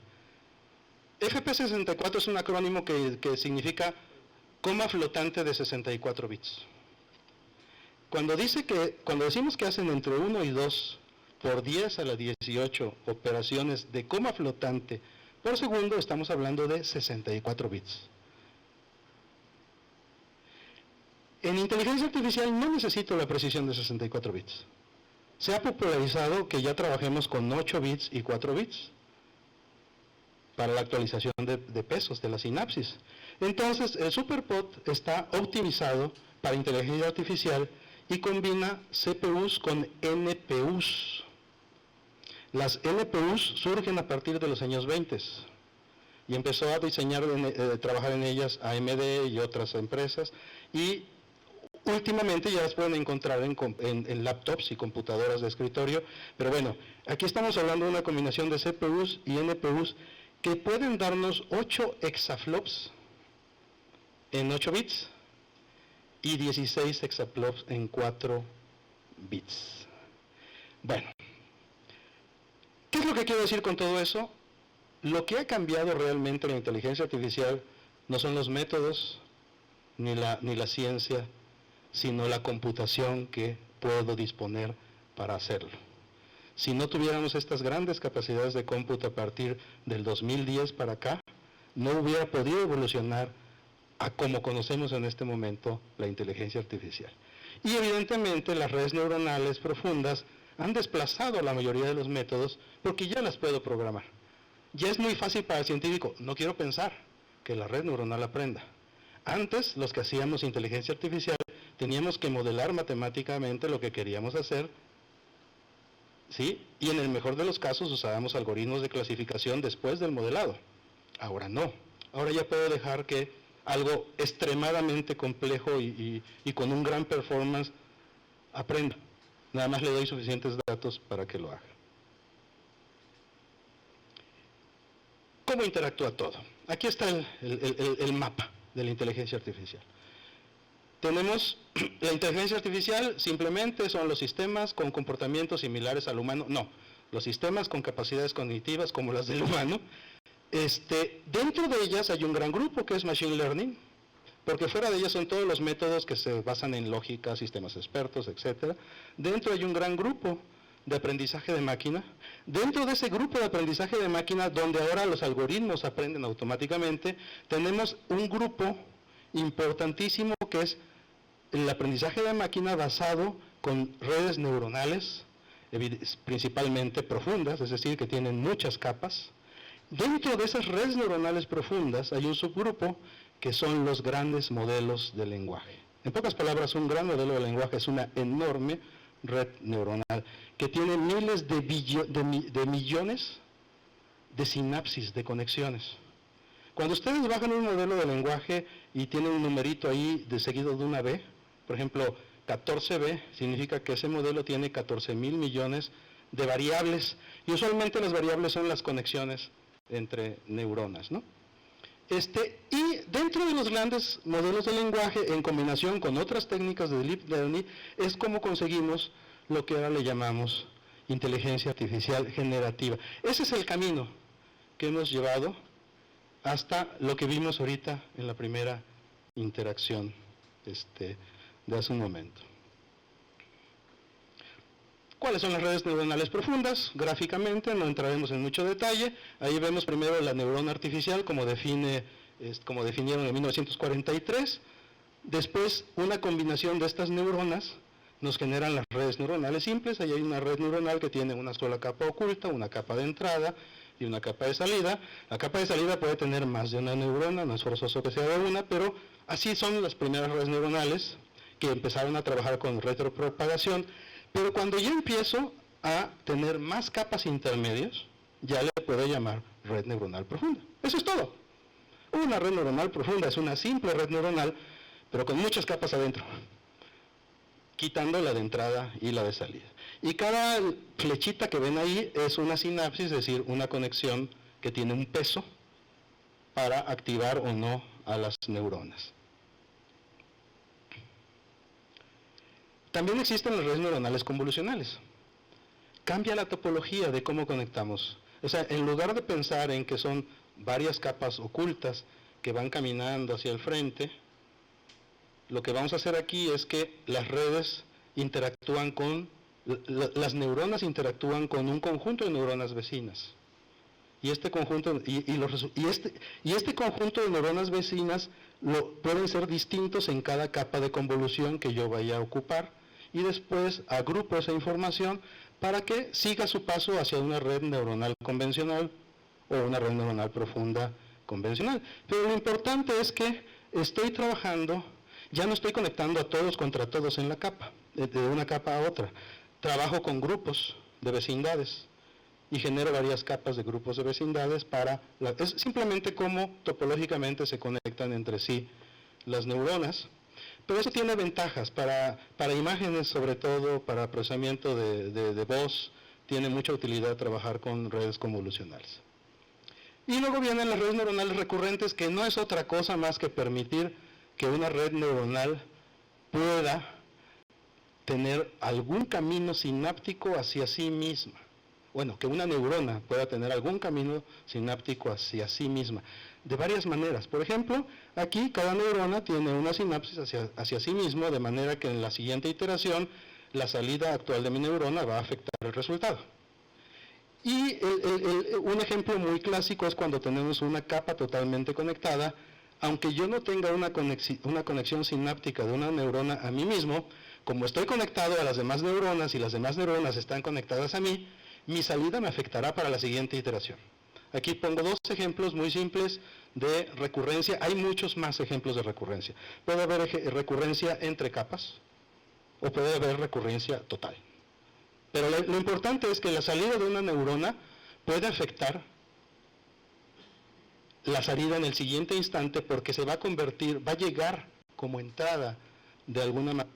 FP64 es un acrónimo que significa coma flotante de 64 bits. Cuando decimos que hacen entre 1 y 2 por 10 a la 18 operaciones de coma flotante por segundo, estamos hablando de 64 bits. En inteligencia artificial no necesito la precisión de 64 bits. Se ha popularizado que ya trabajemos con 8 bits y 4 bits para la actualización de pesos de la sinapsis. Entonces, el SuperPOD está optimizado para inteligencia artificial y combina CPUs con NPUs. Las NPUs surgen a partir de los años 20 y empezó a trabajar en ellas AMD y otras empresas, y últimamente ya las pueden encontrar en laptops y computadoras de escritorio, pero bueno, aquí estamos hablando de una combinación de CPUs y NPUs que pueden darnos 8 exaflops en 8 bits y 16 exaflops en 4 bits. Bueno, ¿qué es lo que quiero decir con todo eso? Lo que ha cambiado realmente la inteligencia artificial no son los métodos ni la ciencia, sino la computación que puedo disponer para hacerlo. Si no tuviéramos estas grandes capacidades de cómputo a partir del 2010 para acá, no hubiera podido evolucionar a como conocemos en este momento la inteligencia artificial. Y evidentemente las redes neuronales profundas han desplazado la mayoría de los métodos porque ya las puedo programar. Ya es muy fácil para el científico, no quiero pensar, que la red neuronal aprenda. Antes, los que hacíamos inteligencia artificial, teníamos que modelar matemáticamente lo que queríamos hacer, ¿sí? Y en el mejor de los casos usábamos algoritmos de clasificación después del modelado. Ahora no. Ahora ya puedo dejar que algo extremadamente complejo y con un gran performance aprenda. Nada más le doy suficientes datos para que lo haga. ¿Cómo interactúa todo? Aquí está el mapa de la inteligencia artificial. Tenemos la inteligencia artificial, simplemente son los sistemas con comportamientos similares al humano. No, los sistemas con capacidades cognitivas como las del humano. Dentro de ellas hay un gran grupo que es Machine Learning, porque fuera de ellas son todos los métodos que se basan en lógica, sistemas expertos, etc. Dentro hay un gran grupo de aprendizaje de máquina. Dentro de ese grupo de aprendizaje de máquina, donde ahora los algoritmos aprenden automáticamente, tenemos un grupo importantísimo que es el aprendizaje de máquina basado con redes neuronales, principalmente profundas, es decir, que tienen muchas capas. Dentro de esas redes neuronales profundas hay un subgrupo que son los grandes modelos de lenguaje. En pocas palabras, un gran modelo de lenguaje es una enorme red neuronal que tiene miles de millones de sinapsis, de conexiones. Cuando ustedes bajan un modelo de lenguaje y tienen un numerito ahí de seguido de una B, por ejemplo, 14B, significa que ese modelo tiene 14,000 millones de variables, y usualmente las variables son las conexiones entre neuronas, ¿no? Y dentro de los grandes modelos de lenguaje, en combinación con otras técnicas de deep learning, es como conseguimos lo que ahora le llamamos inteligencia artificial generativa. Ese es el camino que hemos llevado hasta lo que vimos ahorita en la primera interacción de hace un momento. ¿Cuáles son las redes neuronales profundas? Gráficamente, no entraremos en mucho detalle. Ahí vemos primero la neurona artificial, como definieron en 1943. Después, una combinación de estas neuronas nos generan las redes neuronales simples. Ahí hay una red neuronal que tiene una sola capa oculta, una capa de entrada y una capa de salida. La capa de salida puede tener más de una neurona, no es forzoso que sea de una, pero así son las primeras redes neuronales que empezaron a trabajar con retropropagación. Pero cuando yo empiezo a tener más capas intermedias, ya le puedo llamar red neuronal profunda. Eso es todo. Una red neuronal profunda es una simple red neuronal, pero con muchas capas adentro, quitando la de entrada y la de salida. Y cada flechita que ven ahí es una sinapsis, es decir, una conexión que tiene un peso para activar o no a las neuronas. También existen las redes neuronales convolucionales. Cambia la topología de cómo conectamos. O sea, en lugar de pensar en que son varias capas ocultas que van caminando hacia el frente, lo que vamos a hacer aquí es que las redes interactúan las neuronas interactúan con un conjunto de neuronas vecinas. Y este conjunto de neuronas vecinas pueden ser distintos en cada capa de convolución que yo vaya a ocupar, y después agrupo esa información para que siga su paso hacia una red neuronal convencional o una red neuronal profunda convencional. Pero lo importante es que estoy trabajando, ya no estoy conectando a todos contra todos en la capa, de una capa a otra. Trabajo con grupos de vecindades y genero varias capas de grupos de vecindades es simplemente cómo topológicamente se conectan entre sí las neuronas. Pero eso tiene ventajas para imágenes, sobre todo para procesamiento de voz, tiene mucha utilidad trabajar con redes convolucionales. Y luego vienen las redes neuronales recurrentes, que no es otra cosa más que permitir que una red neuronal pueda tener algún camino sináptico hacia sí misma. Bueno, que una neurona pueda tener algún camino sináptico hacia sí misma, de varias maneras. Por ejemplo, aquí cada neurona tiene una sinapsis hacia sí mismo, de manera que en la siguiente iteración, la salida actual de mi neurona va a afectar el resultado. Y un ejemplo muy clásico es cuando tenemos una capa totalmente conectada, aunque yo no tenga una conexión sináptica de una neurona a mí mismo, como estoy conectado a las demás neuronas y las demás neuronas están conectadas a mí, mi salida me afectará para la siguiente iteración. Aquí pongo dos ejemplos muy simples de recurrencia. Hay muchos más ejemplos de recurrencia. Puede haber recurrencia entre capas o puede haber recurrencia total. Pero lo importante es que la salida de una neurona puede afectar la salida en el siguiente instante, porque se va a llegar como entrada de alguna manera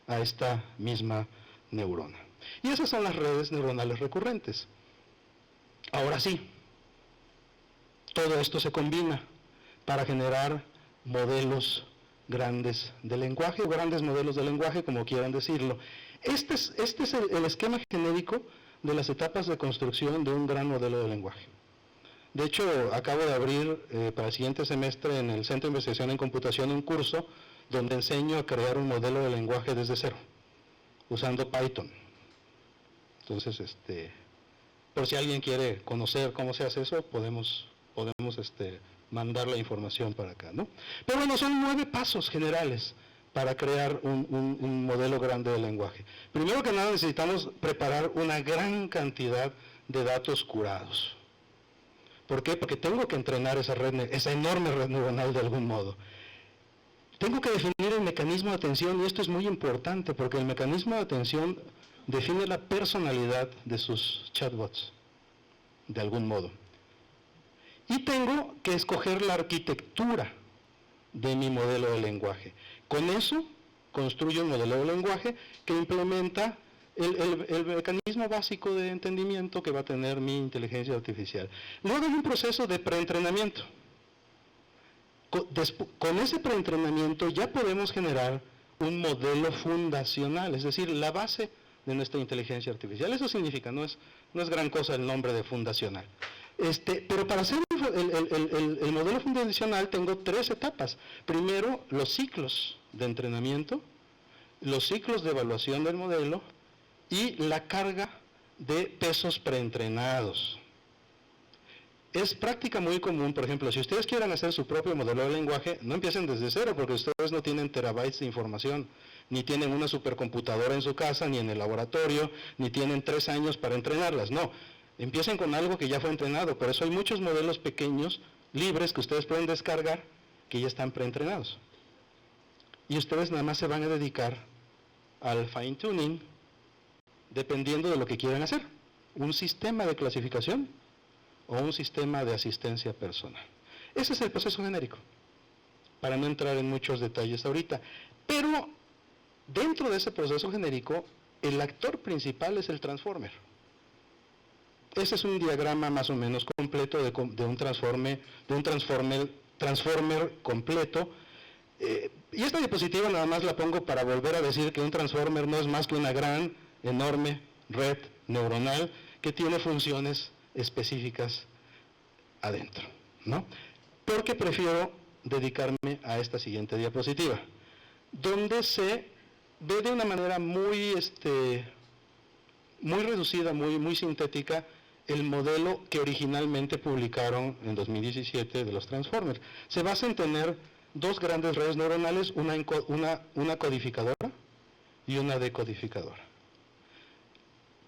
a esta misma neurona. Y esas son las redes neuronales recurrentes. Ahora sí, todo esto se combina para generar modelos grandes de lenguaje, o grandes modelos de lenguaje, como quieran decirlo. Este es el esquema genérico de las etapas de construcción de un gran modelo de lenguaje. De hecho, acabo de abrir para el siguiente semestre en el Centro de Investigación en Computación un curso donde enseño a crear un modelo de lenguaje desde cero, usando Python. Entonces, por si alguien quiere conocer cómo se hace eso, podemos mandar la información para acá, ¿no? Pero bueno, son 9 pasos generales para crear un modelo grande de lenguaje. Primero que nada necesitamos preparar una gran cantidad de datos curados. ¿Por qué? Porque tengo que entrenar esa enorme red neuronal de algún modo. Tengo que definir el mecanismo de atención, y esto es muy importante, porque el mecanismo de atención define la personalidad de sus chatbots, de algún modo. Y tengo que escoger la arquitectura de mi modelo de lenguaje. Con eso construyo un modelo de lenguaje que implementa el mecanismo básico de entendimiento que va a tener mi inteligencia artificial. Luego hay un proceso de preentrenamiento. Con ese preentrenamiento ya podemos generar un modelo fundacional, es decir, la base de nuestra inteligencia artificial. Eso significa, no es gran cosa el nombre de fundacional. Pero para hacer el modelo fundacional tengo 3 etapas. Primero, los ciclos de entrenamiento, los ciclos de evaluación del modelo y la carga de pesos preentrenados. Es práctica muy común, por ejemplo, si ustedes quieren hacer su propio modelo de lenguaje, no empiecen desde cero, porque ustedes no tienen terabytes de información, ni tienen una supercomputadora en su casa, ni en el laboratorio, ni tienen 3 años para entrenarlas, no. Empiecen con algo que ya fue entrenado, por eso hay muchos modelos pequeños, libres, que ustedes pueden descargar, que ya están preentrenados. Y ustedes nada más se van a dedicar al fine tuning, dependiendo de lo que quieran hacer. Un sistema de clasificación o un sistema de asistencia personal. Ese es el proceso genérico, para no entrar en muchos detalles ahorita. Pero dentro de ese proceso genérico, el actor principal es el transformer. Ese es un diagrama más o menos completo de un transformer completo. Y esta diapositiva nada más la pongo para volver a decir que un transformer no es más que una gran, enorme red neuronal que tiene funciones específicas adentro, ¿no? Porque prefiero dedicarme a esta siguiente diapositiva, donde se ve de una manera muy reducida, muy sintética, el modelo que originalmente publicaron en 2017 de los Transformers. Se basa en tener 2 grandes redes neuronales, una codificadora y una decodificadora.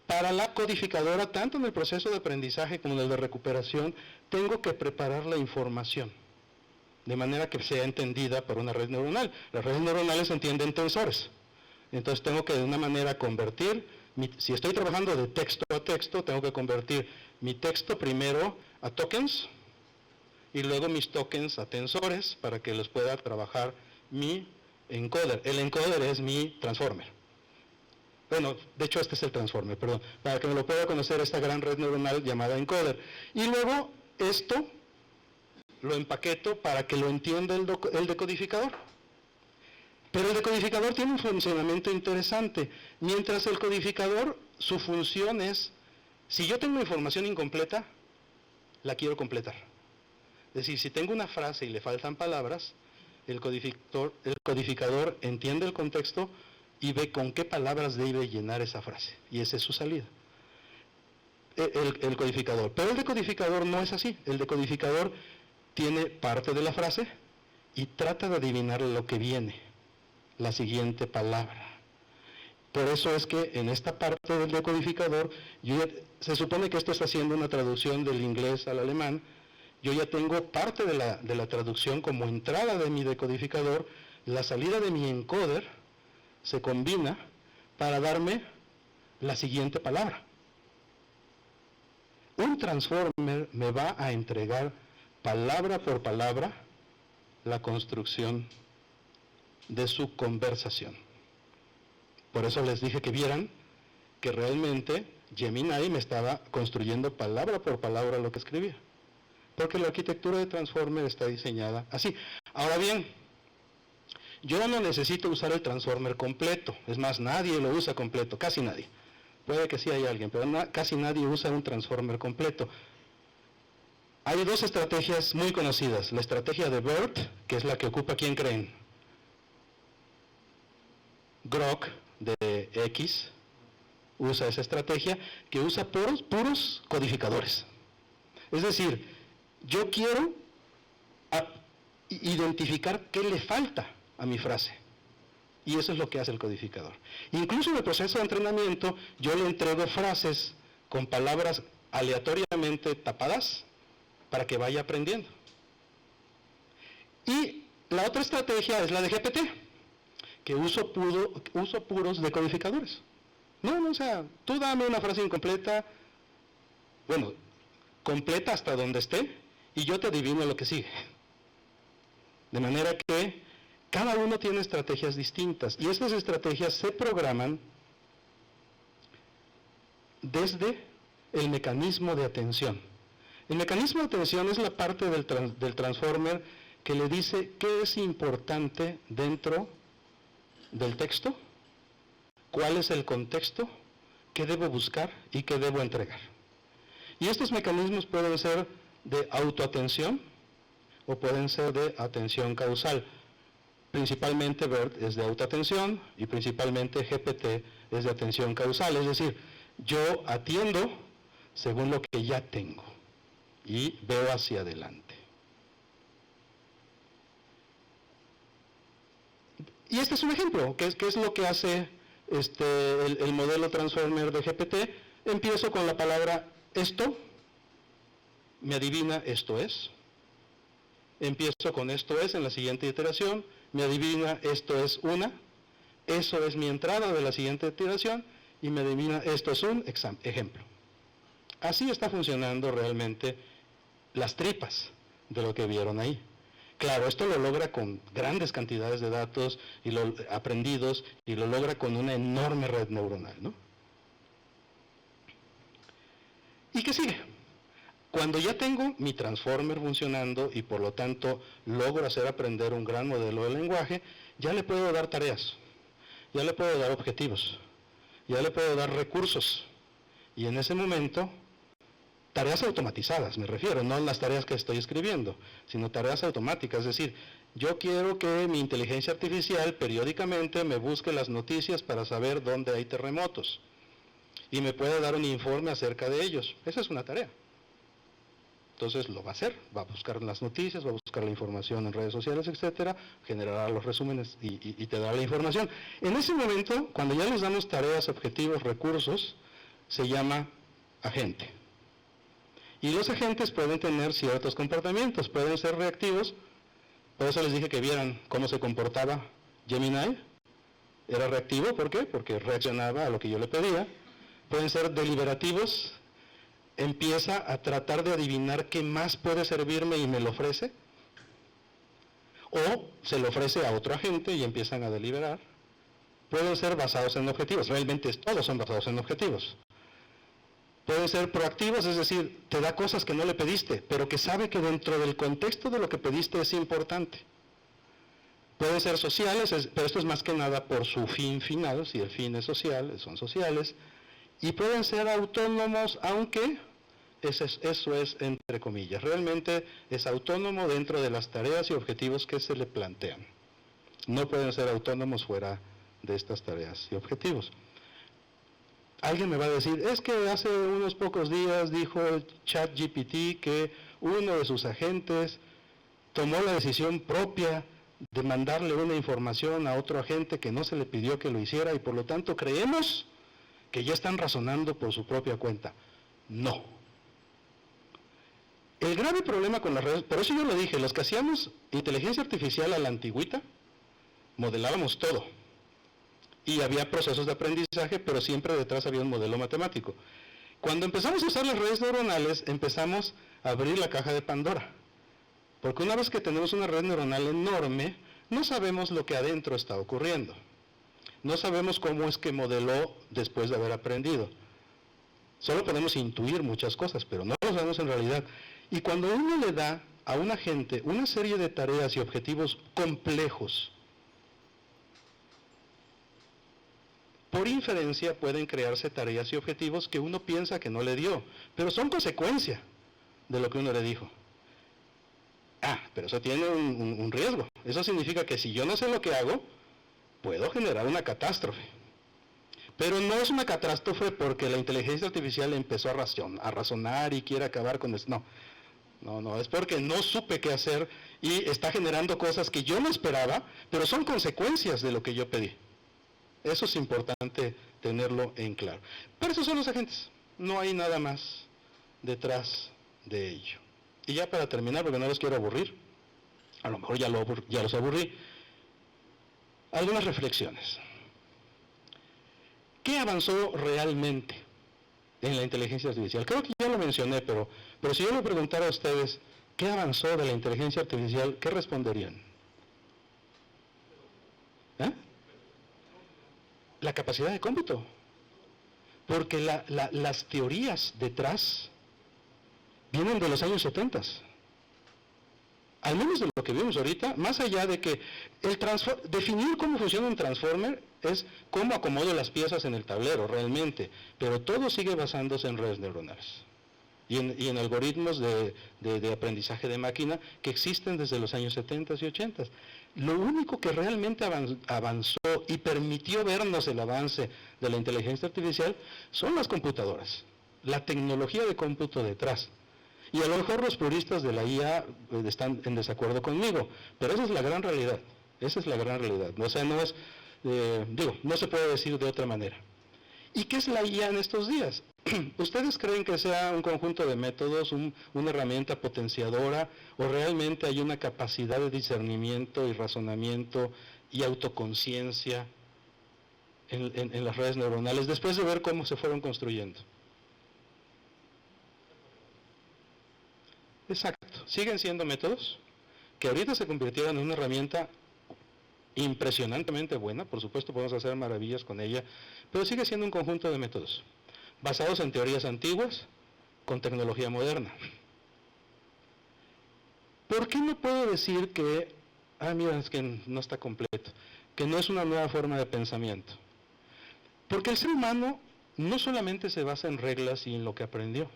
Para la codificadora, tanto en el proceso de aprendizaje como en el de recuperación, tengo que preparar la información, de manera que sea entendida por una red neuronal. Las redes neuronales entienden tensores. Entonces tengo que de una manera convertir, si estoy trabajando de texto a texto, tengo que convertir mi texto primero a tokens y luego mis tokens a tensores para que los pueda trabajar mi encoder. El encoder es mi transformer. Bueno, de hecho este es el transformer, perdón, para que me lo pueda conocer esta gran red neuronal llamada encoder. Y luego esto lo empaqueto para que lo entienda el decodificador. Pero el decodificador tiene un funcionamiento interesante. Mientras el codificador, su función es, si yo tengo información incompleta, la quiero completar. Es decir, si tengo una frase y le faltan palabras, el codificador entiende el contexto y ve con qué palabras debe llenar esa frase. Y esa es su salida. El codificador. Pero el decodificador no es así. El decodificador tiene parte de la frase y trata de adivinar lo que viene, la siguiente palabra. Por eso es que en esta parte del decodificador, se supone que esto está haciendo una traducción del inglés al alemán. Yo ya tengo parte de la traducción como entrada de mi decodificador, la salida de mi encoder se combina para darme la siguiente palabra. Un transformer me va a entregar palabra por palabra la construcción de su conversación. Por eso les dije que vieran que realmente Gemini me estaba construyendo palabra por palabra lo que escribía. Porque la arquitectura de Transformer está diseñada así. Ahora bien, yo no necesito usar el Transformer completo. Es más, nadie lo usa completo, casi nadie. Puede que sí haya alguien, pero casi nadie usa un Transformer completo. Hay 2 estrategias muy conocidas. La estrategia de BERT, que es la que ocupa, ¿quién creen? Grok de X usa esa estrategia, que usa puros codificadores. Es decir, yo quiero identificar qué le falta a mi frase. Y eso es lo que hace el codificador. Incluso en el proceso de entrenamiento, yo le entrego frases con palabras aleatoriamente tapadas para que vaya aprendiendo. Y la otra estrategia es la de GPT, que uso puros decodificadores. No, o sea, tú dame una frase incompleta, bueno, completa hasta donde esté, y yo te adivino lo que sigue. De manera que cada uno tiene estrategias distintas, y estas estrategias se programan desde el mecanismo de atención. El mecanismo de atención es la parte del transformer que le dice qué es importante dentro del texto, cuál es el contexto, qué debo buscar y qué debo entregar. Y estos mecanismos pueden ser de autoatención o pueden ser de atención causal. Principalmente BERT es de autoatención y principalmente GPT es de atención causal, es decir, yo atiendo según lo que ya tengo y veo hacia adelante. Y este es un ejemplo, ¿qué es lo que hace el modelo Transformer de GPT? Empiezo con la palabra esto, me adivina esto es. Empiezo con esto es en la siguiente iteración, me adivina esto es una, eso es mi entrada de la siguiente iteración y me adivina esto es un ejemplo. Así está funcionando realmente las tripas de lo que vieron ahí. Claro, esto lo logra con grandes cantidades de datos y aprendidos y lo logra con una enorme red neuronal, ¿no? ¿Y qué sigue? Cuando ya tengo mi transformer funcionando y por lo tanto logro hacer aprender un gran modelo de lenguaje, ya le puedo dar tareas, ya le puedo dar objetivos, ya le puedo dar recursos. Y en ese momento, tareas automatizadas, me refiero, no las tareas que estoy escribiendo, sino tareas automáticas, es decir, yo quiero que mi inteligencia artificial periódicamente me busque las noticias para saber dónde hay terremotos y me pueda dar un informe acerca de ellos. Esa es una tarea. Entonces lo va a hacer, va a buscar las noticias, va a buscar la información en redes sociales, etcétera, generará los resúmenes y te dará la información. En ese momento, cuando ya les damos tareas, objetivos, recursos, se llama agente. Y los agentes pueden tener ciertos comportamientos, pueden ser reactivos, por eso les dije que vieran cómo se comportaba Gemini. Era reactivo, ¿por qué? Porque reaccionaba a lo que yo le pedía. Pueden ser deliberativos, empieza a tratar de adivinar qué más puede servirme y me lo ofrece. O se lo ofrece a otro agente y empiezan a deliberar. Pueden ser basados en objetivos, realmente todos son basados en objetivos. Pueden ser proactivos, es decir, te da cosas que no le pediste, pero que sabe que dentro del contexto de lo que pediste es importante. Pueden ser sociales, pero esto es más que nada por su fin final, si el fin es social, son sociales. Y pueden ser autónomos, aunque eso es entre comillas. Realmente es autónomo dentro de las tareas y objetivos que se le plantean. No pueden ser autónomos fuera de estas tareas y objetivos. Alguien me va a decir, es que hace unos pocos días dijo ChatGPT que uno de sus agentes tomó la decisión propia de mandarle una información a otro agente que no se le pidió que lo hiciera y por lo tanto creemos que ya están razonando por su propia cuenta. No. El grave problema con las redes, por eso yo lo dije, los que hacíamos inteligencia artificial a la antigüita, modelábamos todo. Y había procesos de aprendizaje, pero siempre detrás había un modelo matemático. Cuando empezamos a usar las redes neuronales, empezamos a abrir la caja de Pandora. Porque una vez que tenemos una red neuronal enorme, no sabemos lo que adentro está ocurriendo. No sabemos cómo es que modeló después de haber aprendido. Solo podemos intuir muchas cosas, pero no lo sabemos en realidad. Y cuando uno le da a un agente una serie de tareas y objetivos complejos, por inferencia pueden crearse tareas y objetivos que uno piensa que no le dio, pero son consecuencia de lo que uno le dijo. Pero eso tiene un riesgo. Eso significa que si yo no sé lo que hago, puedo generar una catástrofe. Pero no es una catástrofe porque la inteligencia artificial empezó a razonar y quiere acabar con eso. No, es porque no supe qué hacer y está generando cosas que yo no esperaba, pero son consecuencias de lo que yo pedí. Eso es importante tenerlo en claro. Pero esos son los agentes, no hay nada más detrás de ello. Y ya para terminar, porque no los quiero aburrir, a lo mejor ya los aburrí, algunas reflexiones. ¿Qué avanzó realmente en la inteligencia artificial? Creo que ya lo mencioné, pero si yo le preguntara a ustedes, ¿qué avanzó de la inteligencia artificial? ¿Qué responderían? ¿Eh? La capacidad de cómputo. Porque las teorías detrás vienen de los años 70. Al menos de lo que vimos ahorita, más allá de que definir cómo funciona un transformer es cómo acomodo las piezas en el tablero realmente, pero todo sigue basándose en redes neuronales y en algoritmos de aprendizaje de máquina que existen desde los años 70 y 80. Lo único que realmente avanzó y permitió vernos el avance de la inteligencia artificial son las computadoras, la tecnología de cómputo detrás. Y a lo mejor los puristas de la IA están en desacuerdo conmigo, pero esa es la gran realidad, esa es la gran realidad. O sea, no es, no se puede decir de otra manera. ¿Y qué es la IA en estos días? ¿Ustedes creen que sea un conjunto de métodos, una herramienta potenciadora, o realmente hay una capacidad de discernimiento y razonamiento y autoconciencia en las redes neuronales después de ver cómo se fueron construyendo? Exacto, siguen siendo métodos que ahorita se convirtieron en una herramienta impresionantemente buena, por supuesto podemos hacer maravillas con ella, pero sigue siendo un conjunto de métodos basados en teorías antiguas con tecnología moderna. ¿Por qué no puedo decir que, mira, es que no está completo, que no es una nueva forma de pensamiento? Porque el ser humano no solamente se basa en reglas y en lo que aprendió.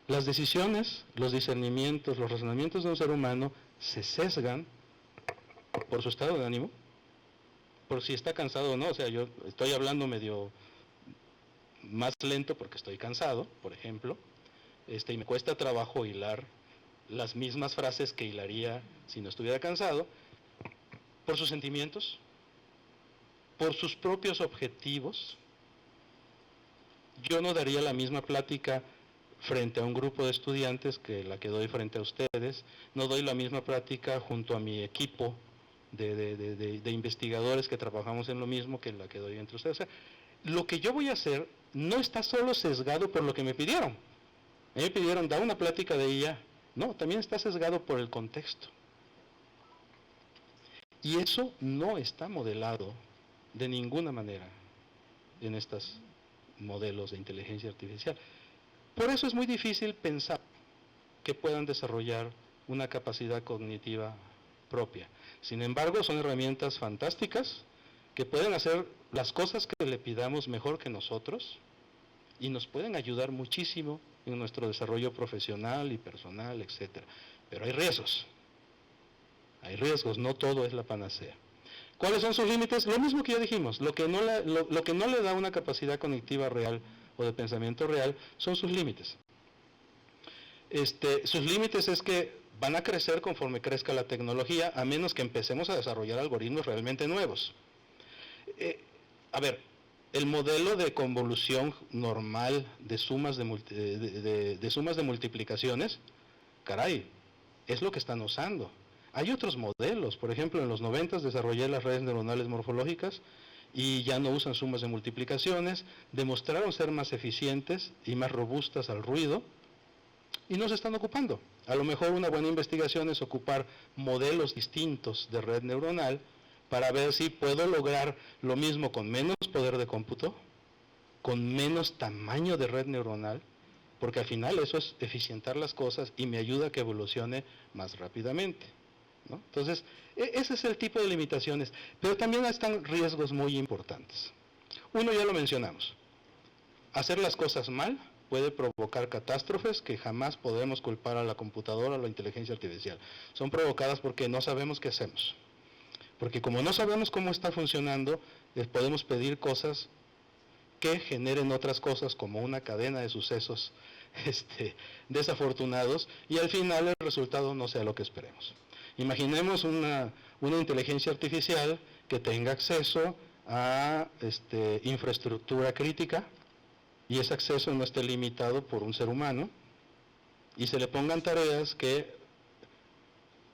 Las decisiones, los discernimientos, los razonamientos de un ser humano se sesgan por su estado de ánimo, por si está cansado o no. O sea, yo estoy hablando medio más lento porque estoy cansado, por ejemplo, y me cuesta trabajo hilar las mismas frases que hilaría si no estuviera cansado, por sus sentimientos, por sus propios objetivos. Yo no daría la misma plática frente a un grupo de estudiantes que la que doy frente a ustedes, no doy la misma plática junto a mi equipo de investigadores que trabajamos en lo mismo que la que doy entre ustedes. O sea, lo que yo voy a hacer no está solo sesgado por lo que me pidieron. A mí me pidieron dar una plática de ella. No, también está sesgado por el contexto. Y eso no está modelado de ninguna manera en estos modelos de inteligencia artificial. Por eso es muy difícil pensar que puedan desarrollar una capacidad cognitiva propia. Sin embargo, son herramientas fantásticas que pueden hacer las cosas que le pidamos mejor que nosotros y nos pueden ayudar muchísimo en nuestro desarrollo profesional y personal, etc. Pero hay riesgos, no todo es la panacea. ¿Cuáles son sus límites? Lo mismo que ya dijimos, lo que no le da una capacidad cognitiva real o de pensamiento real son sus límites. Sus límites es que van a crecer conforme crezca la tecnología, a menos que empecemos a desarrollar algoritmos realmente nuevos. El modelo de convolución normal de sumas de multiplicaciones, caray, es lo que están usando. Hay otros modelos, por ejemplo, en los 90 desarrollé las redes neuronales morfológicas y ya no usan sumas de multiplicaciones, demostraron ser más eficientes y más robustas al ruido y no se están ocupando. A lo mejor una buena investigación es ocupar modelos distintos de red neuronal para ver si puedo lograr lo mismo con menos poder de cómputo, con menos tamaño de red neuronal, porque al final eso es eficientar las cosas y me ayuda a que evolucione más rápidamente, ¿no? Entonces, ese es el tipo de limitaciones, pero también están riesgos muy importantes. Uno ya lo mencionamos, hacer las cosas mal puede provocar catástrofes que jamás podremos culpar a la computadora o a la inteligencia artificial. Son provocadas porque no sabemos qué hacemos. Porque como no sabemos cómo está funcionando, les podemos pedir cosas que generen otras cosas como una cadena de sucesos desafortunados y al final el resultado no sea lo que esperemos. Imaginemos una inteligencia artificial que tenga acceso a infraestructura crítica y ese acceso no esté limitado por un ser humano y se le pongan tareas que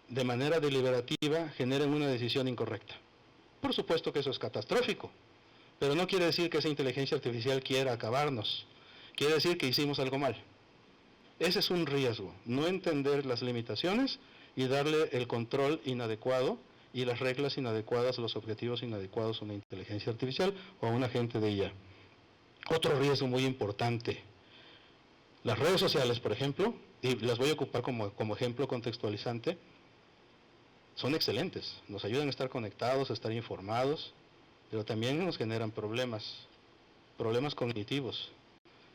de manera deliberativa generen una decisión incorrecta. Por supuesto que eso es catastrófico, pero no quiere decir que esa inteligencia artificial quiera acabarnos, quiere decir que hicimos algo mal. Ese es un riesgo, no entender las limitaciones y darle el control inadecuado y las reglas inadecuadas, los objetivos inadecuados a una inteligencia artificial o a un agente de IA. Otro riesgo muy importante, las redes sociales, por ejemplo, y las voy a ocupar como ejemplo contextualizante, son excelentes, nos ayudan a estar conectados, a estar informados, pero también nos generan problemas cognitivos.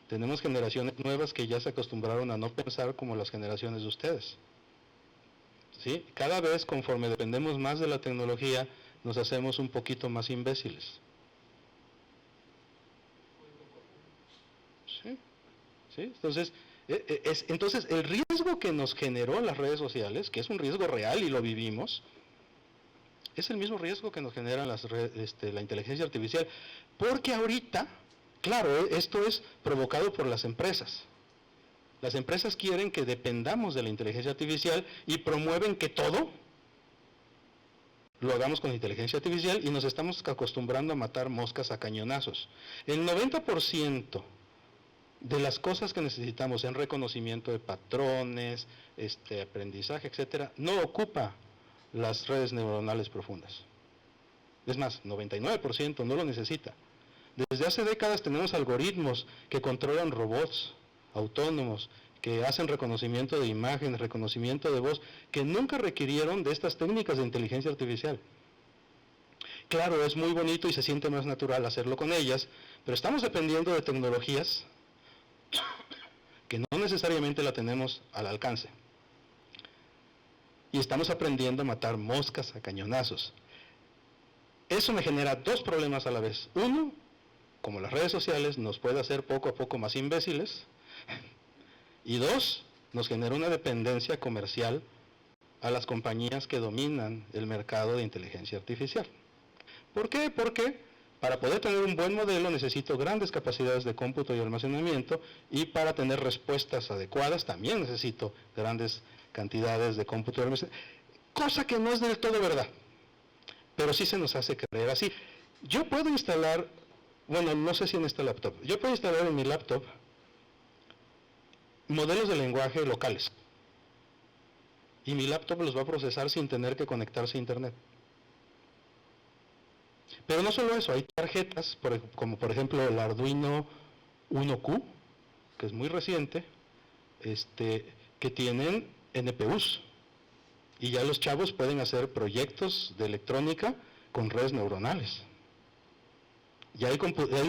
Tenemos generaciones nuevas que ya se acostumbraron a no pensar como las generaciones de ustedes. ¿Sí? Cada vez, conforme dependemos más de la tecnología, nos hacemos un poquito más imbéciles. ¿Sí? ¿Sí? Entonces, el riesgo que nos generó las redes sociales, que es un riesgo real y lo vivimos, es el mismo riesgo que nos generan la inteligencia artificial. Porque ahorita, claro, esto es provocado por las empresas. Las empresas quieren que dependamos de la inteligencia artificial y promueven que todo lo hagamos con inteligencia artificial y nos estamos acostumbrando a matar moscas a cañonazos. El 90% de las cosas que necesitamos en reconocimiento de patrones, aprendizaje, etcétera, no ocupa las redes neuronales profundas. Es más, 99% no lo necesita. Desde hace décadas tenemos algoritmos que controlan robots autónomos, que hacen reconocimiento de imagen, reconocimiento de voz, que nunca requirieron de estas técnicas de inteligencia artificial. Claro, es muy bonito y se siente más natural hacerlo con ellas, pero estamos dependiendo de tecnologías que no necesariamente la tenemos al alcance. Y estamos aprendiendo a matar moscas a cañonazos. Eso me genera dos problemas a la vez. Uno, como las redes sociales nos puede hacer poco a poco más imbéciles. Y dos, nos genera una dependencia comercial a las compañías que dominan el mercado de inteligencia artificial. ¿Por qué? Porque para poder tener un buen modelo necesito grandes capacidades de cómputo y almacenamiento, y para tener respuestas adecuadas también necesito grandes cantidades de cómputo y almacenamiento, cosa que no es del todo verdad, pero sí se nos hace creer así. Yo puedo instalar, bueno, no sé si en esta laptop, yo puedo instalar en mi laptop modelos de lenguaje locales, y mi laptop los va a procesar sin tener que conectarse a internet. Pero no solo eso, hay tarjetas, como por ejemplo el Arduino 1Q, que es muy reciente, que tienen NPUs, y ya los chavos pueden hacer proyectos de electrónica con redes neuronales. Y hay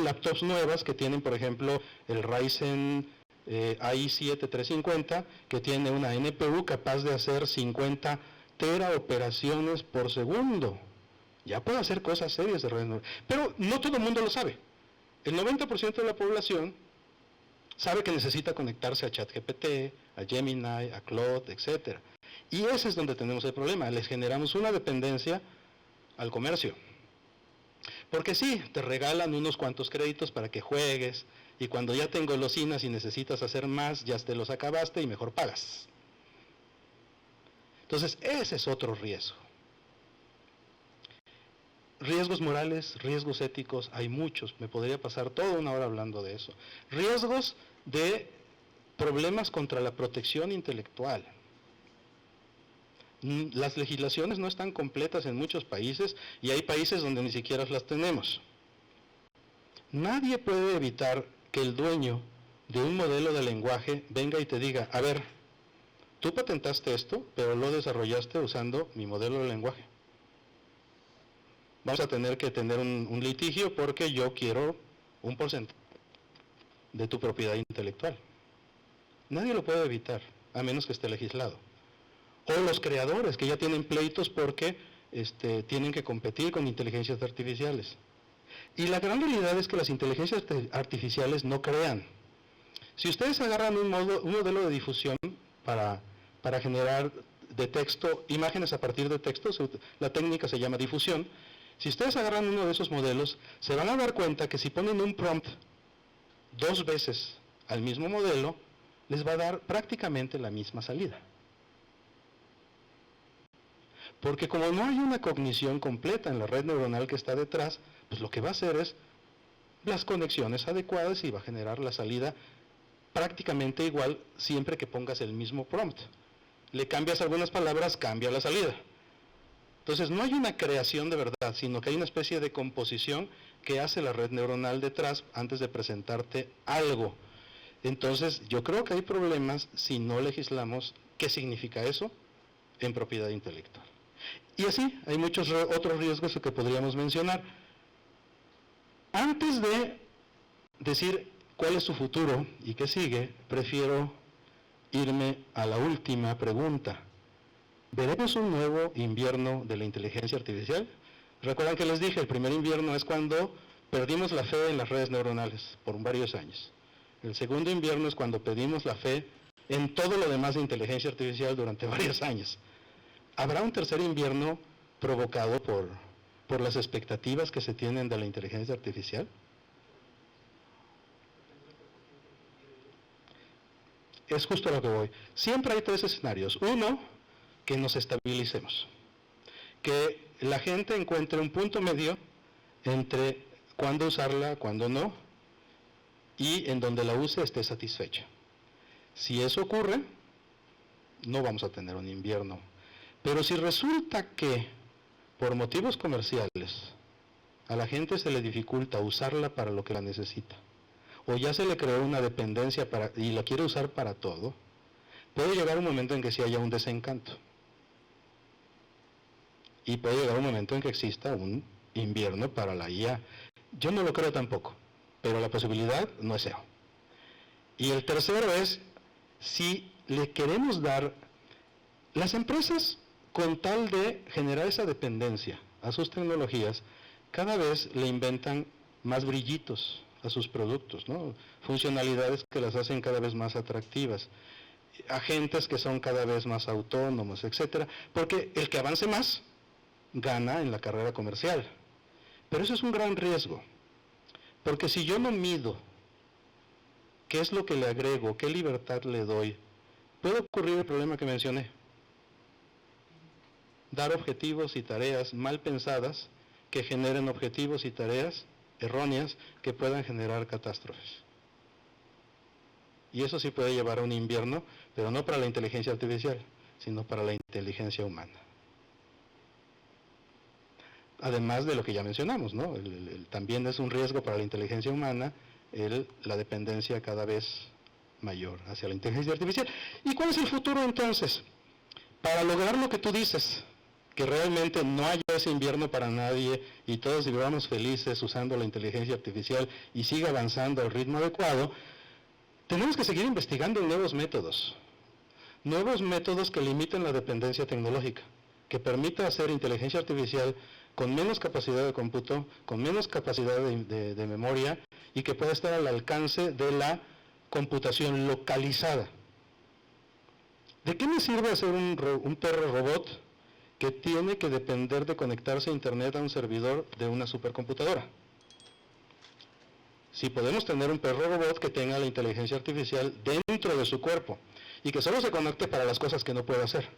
laptops nuevas que tienen, por ejemplo, el Ryzen AI7 350, que tiene una NPU capaz de hacer 50 teraoperaciones por segundo. Ya puede hacer cosas serias de redes neuronales. Pero no todo el mundo lo sabe. El 90% de la población sabe que necesita conectarse a ChatGPT, a Gemini, a Claude, etc. Y ese es donde tenemos el problema. Les generamos una dependencia al comercio. Porque sí, te regalan unos cuantos créditos para que juegues, y cuando ya te engolosinas y necesitas hacer más, ya te los acabaste y mejor pagas. Entonces, ese es otro riesgo. Riesgos morales, riesgos éticos, hay muchos, me podría pasar toda una hora hablando de eso. Riesgos de problemas contra la protección intelectual. Las legislaciones no están completas en muchos países, y hay países donde ni siquiera las tenemos. Nadie puede evitar que el dueño de un modelo de lenguaje venga y te diga, a ver, tú patentaste esto, pero lo desarrollaste usando mi modelo de lenguaje. Vamos a tener que tener un litigio porque yo quiero un porcentaje de tu propiedad intelectual. Nadie lo puede evitar, a menos que esté legislado. O los creadores, que ya tienen pleitos porque tienen que competir con inteligencias artificiales. Y la gran realidad es que las inteligencias artificiales no crean. Si ustedes agarran un modelo de difusión para generar de texto, imágenes a partir de texto, la técnica se llama difusión. Si ustedes agarran uno de esos modelos, se van a dar cuenta que si ponen un prompt 2 veces al mismo modelo, les va a dar prácticamente la misma salida. Porque como no hay una cognición completa en la red neuronal que está detrás, pues lo que va a hacer es las conexiones adecuadas y va a generar la salida prácticamente igual siempre que pongas el mismo prompt. Le cambias algunas palabras, cambia la salida. Entonces no hay una creación de verdad, sino que hay una especie de composición que hace la red neuronal detrás antes de presentarte algo. Entonces yo creo que hay problemas si no legislamos qué significa eso en propiedad intelectual. Y así hay muchos otros riesgos que podríamos mencionar. Antes de decir cuál es su futuro y qué sigue, prefiero irme a la última pregunta. ¿Veremos un nuevo invierno de la inteligencia artificial? Recuerdan que les dije, el primer invierno es cuando perdimos la fe en las redes neuronales por varios años. El segundo invierno es cuando perdimos la fe en todo lo demás de inteligencia artificial durante varios años. ¿Habrá un tercer invierno provocado por las expectativas que se tienen de la inteligencia artificial? Es justo a lo que voy. Siempre hay tres escenarios. Uno, que nos estabilicemos. Que la gente encuentre un punto medio entre cuándo usarla, cuándo no, y en donde la use esté satisfecha. Si eso ocurre, no vamos a tener un invierno. Pero si resulta que, por motivos comerciales, a la gente se le dificulta usarla para lo que la necesita, o ya se le creó una dependencia y la quiere usar para todo, puede llegar un momento en que sí haya un desencanto. Y puede llegar un momento en que exista un invierno para la IA. Yo no lo creo tampoco, pero la posibilidad no es cero. Y el tercero es, si le queremos dar, las empresas, con tal de generar esa dependencia a sus tecnologías, cada vez le inventan más brillitos a sus productos, ¿no? Funcionalidades que las hacen cada vez más atractivas, agentes que son cada vez más autónomos, etcétera, porque el que avance más gana en la carrera comercial. Pero eso es un gran riesgo, porque si yo no mido qué es lo que le agrego, qué libertad le doy, puede ocurrir el problema que mencioné. Dar objetivos y tareas mal pensadas que generen objetivos y tareas erróneas que puedan generar catástrofes. Y eso sí puede llevar a un invierno, pero no para la inteligencia artificial, sino para la inteligencia humana. Además de lo que ya mencionamos, ¿no? También es un riesgo para la inteligencia humana la dependencia cada vez mayor hacia la inteligencia artificial. ¿Y cuál es el futuro entonces? Para lograr lo que tú dices, que realmente no haya ese invierno para nadie y todos vivamos felices usando la inteligencia artificial y siga avanzando al ritmo adecuado, tenemos que seguir investigando nuevos métodos que limiten la dependencia tecnológica, que permita hacer inteligencia artificial con menos capacidad de cómputo, con menos capacidad de memoria y que pueda estar al alcance de la computación localizada. ¿De qué me sirve hacer un perro robot que tiene que depender de conectarse a internet a un servidor de una supercomputadora? Si podemos tener un perro robot que tenga la inteligencia artificial dentro de su cuerpo y que solo se conecte para las cosas que no puede hacer.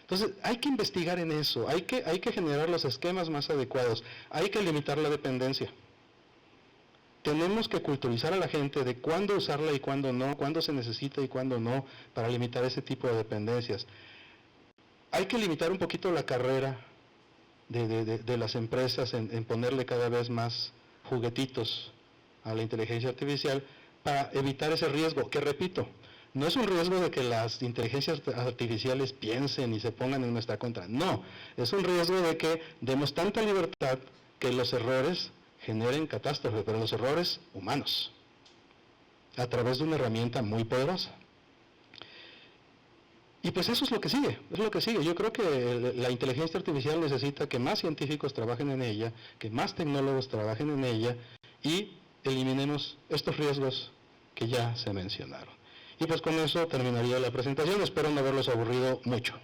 Entonces, hay que investigar en eso, hay que generar los esquemas más adecuados, hay que limitar la dependencia. Tenemos que culturizar a la gente de cuándo usarla y cuándo no, cuándo se necesita y cuándo no, para limitar ese tipo de dependencias. Hay que limitar un poquito la carrera de las empresas en ponerle cada vez más juguetitos a la inteligencia artificial para evitar ese riesgo, que repito, no es un riesgo de que las inteligencias artificiales piensen y se pongan en nuestra contra, no, es un riesgo de que demos tanta libertad que los errores generen catástrofe, pero los errores humanos, a través de una herramienta muy poderosa. Y pues eso es lo que sigue, Yo creo que la inteligencia artificial necesita que más científicos trabajen en ella, que más tecnólogos trabajen en ella y eliminemos estos riesgos que ya se mencionaron. Y pues con eso terminaría la presentación, espero no haberlos aburrido mucho.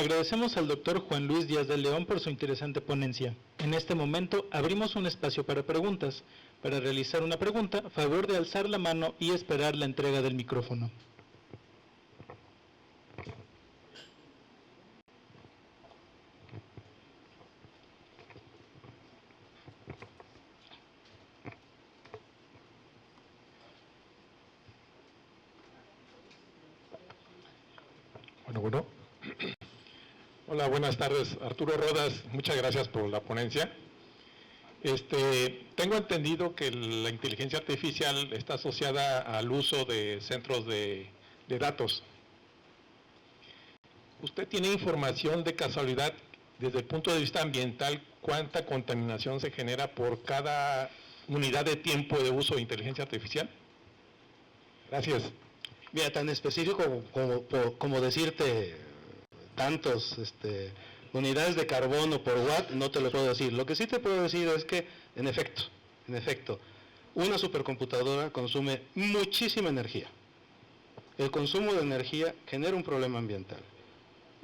Agradecemos al doctor Juan Luis Díaz de León por su interesante ponencia. En este momento abrimos un espacio para preguntas. Para realizar una pregunta, favor de alzar la mano y esperar la entrega del micrófono. Bueno. Hola, buenas tardes. Arturo Rodas, muchas gracias por la ponencia. Tengo entendido que la inteligencia artificial está asociada al uso de centros de datos. ¿Usted tiene información de casualidad desde el punto de vista ambiental cuánta contaminación se genera por cada unidad de tiempo de uso de inteligencia artificial? Gracias. Mira, tan específico como decirte tantos unidades de carbono por watt, no te lo puedo decir. Lo que sí te puedo decir es que, en efecto, una supercomputadora consume muchísima energía. El consumo de energía genera un problema ambiental.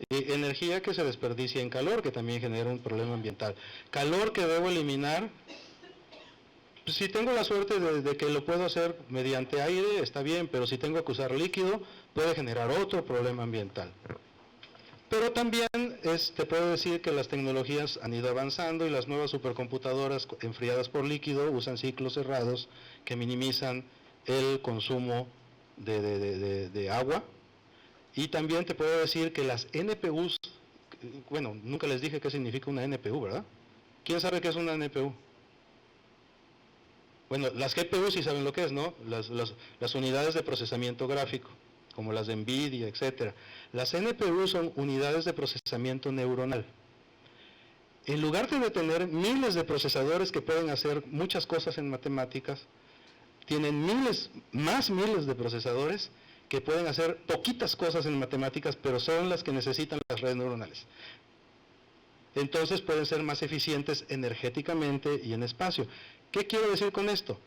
Y energía que se desperdicia en calor, que también genera un problema ambiental. Calor que debo eliminar. Si tengo la suerte de que lo puedo hacer mediante aire, está bien, pero si tengo que usar líquido, puede generar otro problema ambiental. Pero también te puedo decir que las tecnologías han ido avanzando y las nuevas supercomputadoras enfriadas por líquido usan ciclos cerrados que minimizan el consumo de agua. Y también te puedo decir que las NPUs, bueno, nunca les dije qué significa una NPU, ¿verdad? ¿Quién sabe qué es una NPU? Bueno, las GPU sí saben lo que es, ¿no? Las unidades de procesamiento gráfico, como las de NVIDIA, etcétera. Las NPU son unidades de procesamiento neuronal. En lugar de tener miles de procesadores que pueden hacer muchas cosas en matemáticas, tienen miles de procesadores que pueden hacer poquitas cosas en matemáticas, pero son las que necesitan las redes neuronales. Entonces pueden ser más eficientes energéticamente y en espacio. ¿Qué quiero decir con esto?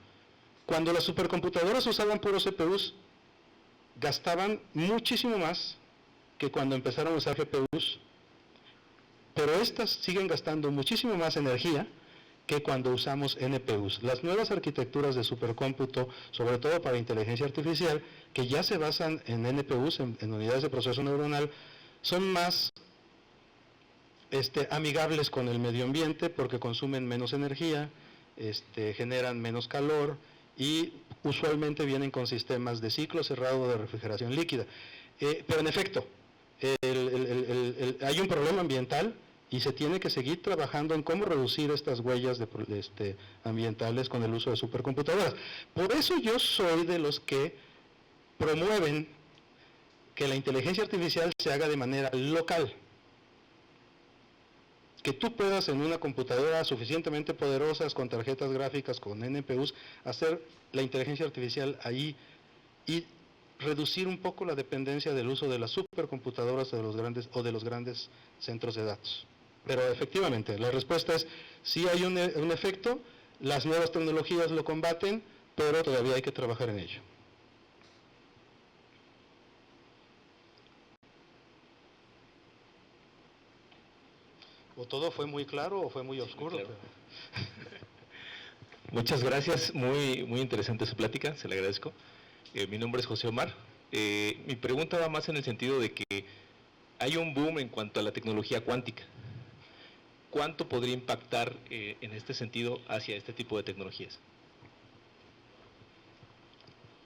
Cuando las supercomputadoras usaban puros CPUs, gastaban muchísimo más que cuando empezaron a usar GPUs, pero estas siguen gastando muchísimo más energía que cuando usamos NPUs. Las nuevas arquitecturas de supercómputo, sobre todo para inteligencia artificial, que ya se basan en NPUs, en unidades de proceso neuronal, son más amigables con el medio ambiente porque consumen menos energía, generan menos calor y usualmente vienen con sistemas de ciclo cerrado de refrigeración líquida. Pero en efecto, hay un problema ambiental y se tiene que seguir trabajando en cómo reducir estas huellas ambientales con el uso de supercomputadoras. Por eso yo soy de los que promueven que la inteligencia artificial se haga de manera local. Que tú puedas en una computadora suficientemente poderosas, con tarjetas gráficas, con NPUs, hacer la inteligencia artificial ahí y reducir un poco la dependencia del uso de las supercomputadoras de los grandes centros de datos. Pero efectivamente, la respuesta es, sí hay un efecto, las nuevas tecnologías lo combaten, pero todavía hay que trabajar en ello. ¿O todo fue muy claro o fue muy oscuro? Claro. Muchas gracias, muy interesante su plática, se le agradezco. Mi nombre es José Omar. Mi pregunta va más en el sentido de que hay un boom en cuanto a la tecnología cuántica. ¿Cuánto podría impactar en este sentido hacia este tipo de tecnologías?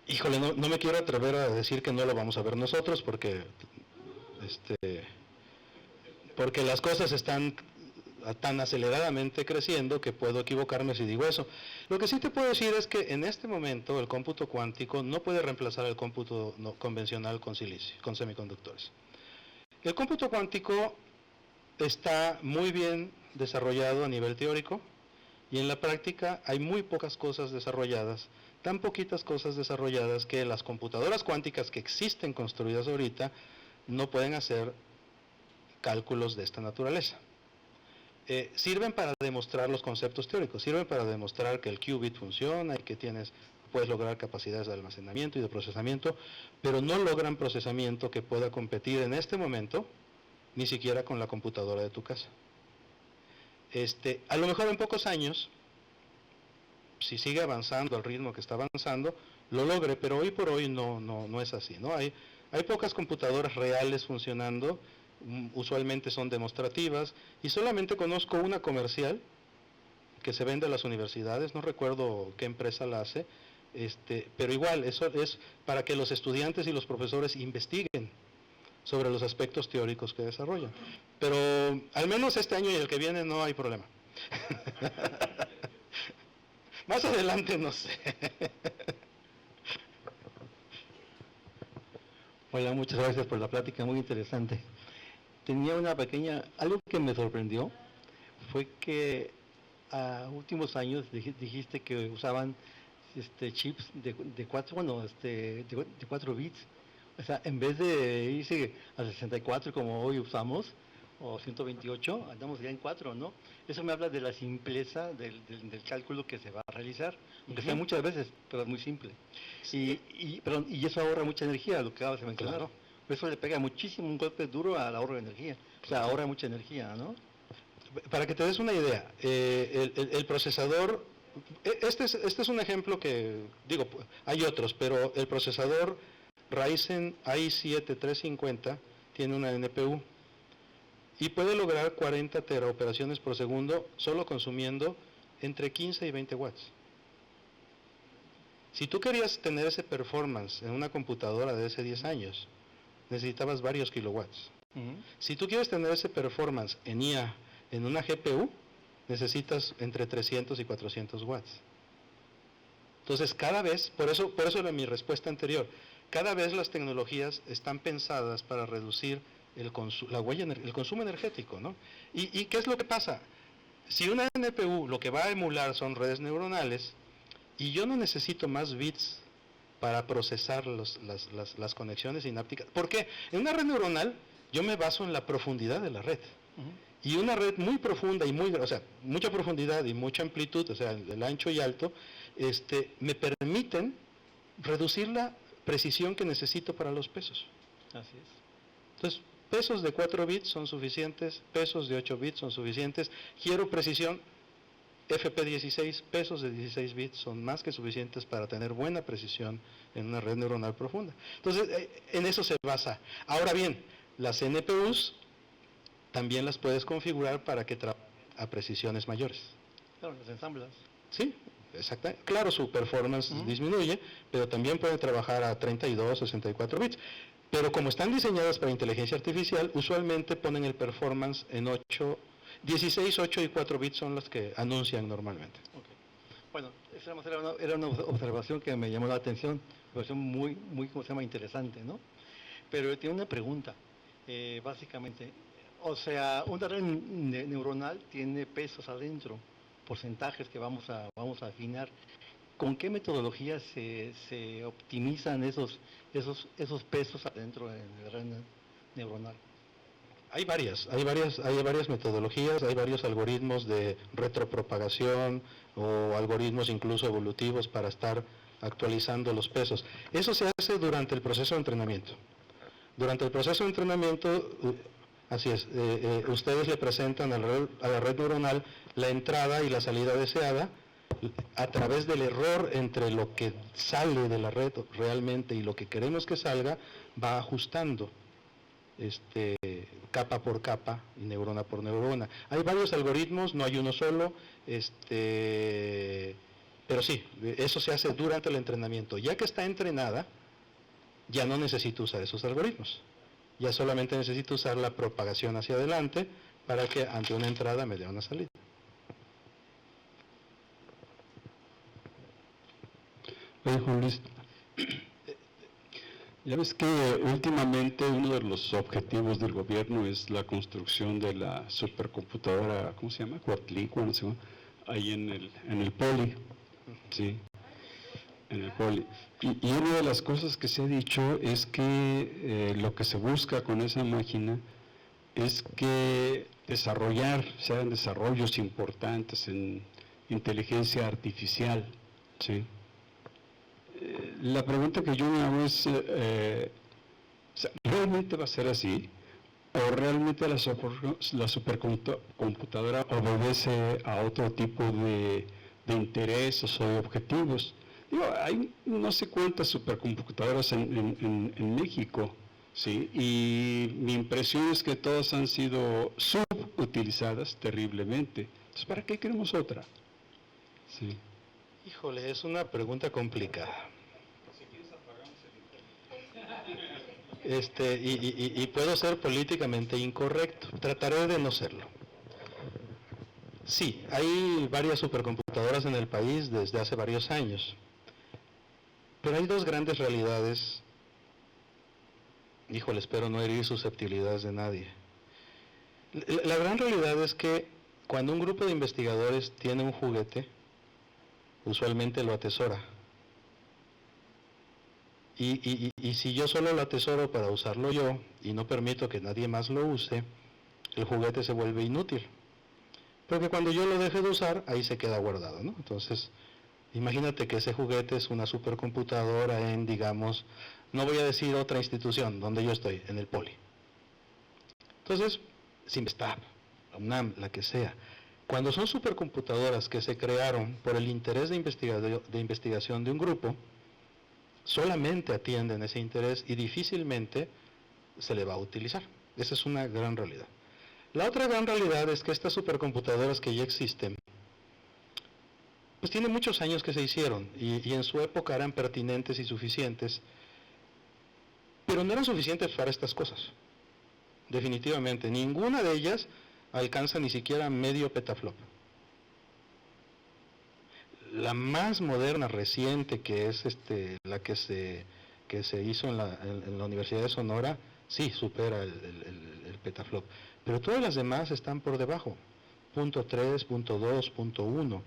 Híjole, no me quiero atrever a decir que no lo vamos a ver nosotros porque las cosas están tan aceleradamente creciendo que puedo equivocarme si digo eso. Lo que sí te puedo decir es que en este momento el cómputo cuántico no puede reemplazar el cómputo convencional con silicio, con semiconductores. El cómputo cuántico está muy bien desarrollado a nivel teórico y en la práctica hay muy pocas cosas desarrolladas, tan poquitas cosas desarrolladas que las computadoras cuánticas que existen construidas ahorita no pueden hacer cálculos de esta naturaleza. Sirven para demostrar los conceptos teóricos, sirven para demostrar que el qubit funciona y que puedes lograr capacidades de almacenamiento y de procesamiento, pero no logran procesamiento que pueda competir en este momento ni siquiera con la computadora de tu casa. A lo mejor en pocos años, si sigue avanzando al ritmo que está avanzando, lo logre, pero hoy por hoy no es así, ¿no? Hay pocas computadoras reales funcionando, usualmente son demostrativas, y solamente conozco una comercial que se vende a las universidades, no recuerdo qué empresa la hace, pero igual, eso es para que los estudiantes y los profesores investiguen sobre los aspectos teóricos que desarrollan. Pero al menos este año y el que viene no hay problema. Más adelante no sé. Hola, muchas gracias por la plática, muy interesante. Tenía algo que me sorprendió, fue que a últimos años dijiste que usaban chips de 4 bits, o sea, en vez de irse a 64 como hoy usamos, o 128, andamos ya en 4, ¿no? Eso me habla de la simpleza del cálculo que se va a realizar, aunque sea muchas veces, pero es muy simple. Y eso ahorra mucha energía, lo que acabas de mencionar. Claro. Eso le pega muchísimo un golpe duro al ahorro de energía. O sea, ahorra mucha energía, ¿no? Para que te des una idea, el procesador, este es un ejemplo que, digo, hay otros, pero el procesador Ryzen i7 350 tiene una NPU y puede lograr 40 teraoperaciones por segundo solo consumiendo entre 15 y 20 watts. Si tú querías tener ese performance en una computadora de hace 10 años, necesitabas varios kilowatts. Si tú quieres tener ese performance en IA, en una GPU, necesitas entre 300 y 400 watts. Entonces, cada vez, por eso era mi respuesta anterior, cada vez las tecnologías están pensadas para reducir el consumo energético, ¿no? ¿Y qué es lo que pasa? Si una NPU lo que va a emular son redes neuronales, y yo no necesito más bits para procesar las conexiones sinápticas. ¿Por qué? En una red neuronal yo me baso en la profundidad de la red. Y una red muy profunda y mucha profundidad y mucha amplitud, o sea, el ancho y alto, me permiten reducir la precisión que necesito para los pesos. Así es. Entonces, pesos de 4 bits son suficientes, pesos de 8 bits son suficientes. Quiero precisión, FP16, pesos de 16 bits son más que suficientes para tener buena precisión en una red neuronal profunda. Entonces, en eso se basa. Ahora bien, las NPUs también las puedes configurar para que trabajen a precisiones mayores. Claro, las ensamblas. Sí, exactamente. Claro, su performance disminuye, pero también pueden trabajar a 32, 64 bits. Pero como están diseñadas para inteligencia artificial, usualmente ponen el performance en 16, 8 y 4 bits son los que anuncian normalmente. Okay. Bueno, esa era una observación que me llamó la atención, me pareció muy, ¿cómo se llama?, interesante, ¿no? Pero tiene una pregunta, básicamente. O sea, una red neuronal tiene pesos adentro, porcentajes que vamos a afinar. ¿Con qué metodología se optimizan esos pesos adentro de la red neuronal? Hay varias metodologías, hay varios algoritmos de retropropagación o algoritmos incluso evolutivos para estar actualizando los pesos. Eso se hace durante el proceso de entrenamiento. Durante el proceso de entrenamiento, así es, ustedes le presentan a la red neuronal la entrada y la salida deseada a través del error entre lo que sale de la red realmente y lo que queremos que salga, va ajustando capa por capa y neurona por neurona. Hay varios algoritmos, no hay uno solo, pero sí, eso se hace durante el entrenamiento. Ya que está entrenada, ya no necesito usar esos algoritmos. Ya solamente necesito usar la propagación hacia adelante para que ante una entrada me dé una salida. Oye, Juan Luis, ya ves que últimamente uno de los objetivos del gobierno es la construcción de la supercomputadora, ¿cómo se llama? Cuartlicua, no sé, ahí en el Poli, ¿sí? En el Poli. Y una de las cosas que se ha dicho es que lo que se busca con esa máquina es que se hagan desarrollos importantes en inteligencia artificial, ¿sí? La pregunta que yo me hago es, ¿realmente va a ser así? ¿O realmente la supercomputadora obedece a otro tipo de intereses o de objetivos? Digo, hay no sé cuántas supercomputadoras en México, ¿sí? Y mi impresión es que todas han sido subutilizadas terriblemente. Entonces, ¿para qué queremos otra? Sí. Híjole, es una pregunta complicada. Y puedo ser políticamente incorrecto. Trataré de no serlo. Sí, hay varias supercomputadoras en el país desde hace varios años. Pero hay dos grandes realidades. Híjole, espero no herir susceptibilidades de nadie. La gran realidad es que cuando un grupo de investigadores tiene un juguete, usualmente lo atesora. Y si yo solo lo atesoro para usarlo yo y no permito que nadie más lo use, el juguete se vuelve inútil. Porque cuando yo lo deje de usar, ahí se queda guardado, ¿no? Entonces, imagínate que ese juguete es una supercomputadora en, digamos, no voy a decir otra institución donde yo estoy, en el Poli. Entonces, Simstab, la UNAM, la que sea. Cuando son supercomputadoras que se crearon por el interés de investigación de un grupo, solamente atienden ese interés y difícilmente se le va a utilizar. Esa es una gran realidad. La otra gran realidad es que estas supercomputadoras que ya existen, pues tienen muchos años que se hicieron y en su época eran pertinentes y suficientes, pero no eran suficientes para estas cosas. Definitivamente, ninguna de ellas alcanza ni siquiera medio petaflop. La más moderna, reciente, que es la que se hizo en la Universidad de Sonora, sí supera el petaflop. Pero todas las demás están por debajo, .3, .2, .1.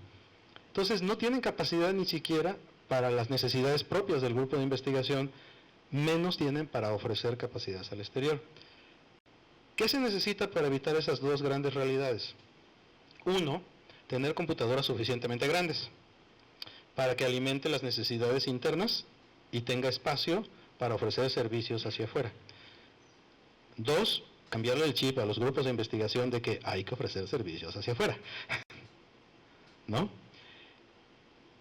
Entonces no tienen capacidad ni siquiera para las necesidades propias del grupo de investigación, menos tienen para ofrecer capacidades al exterior. ¿Qué se necesita para evitar esas dos grandes realidades? Uno, tener computadoras suficientemente grandes para que alimente las necesidades internas y tenga espacio para ofrecer servicios hacia afuera. Dos, cambiarle el chip a los grupos de investigación de que hay que ofrecer servicios hacia afuera. ¿No?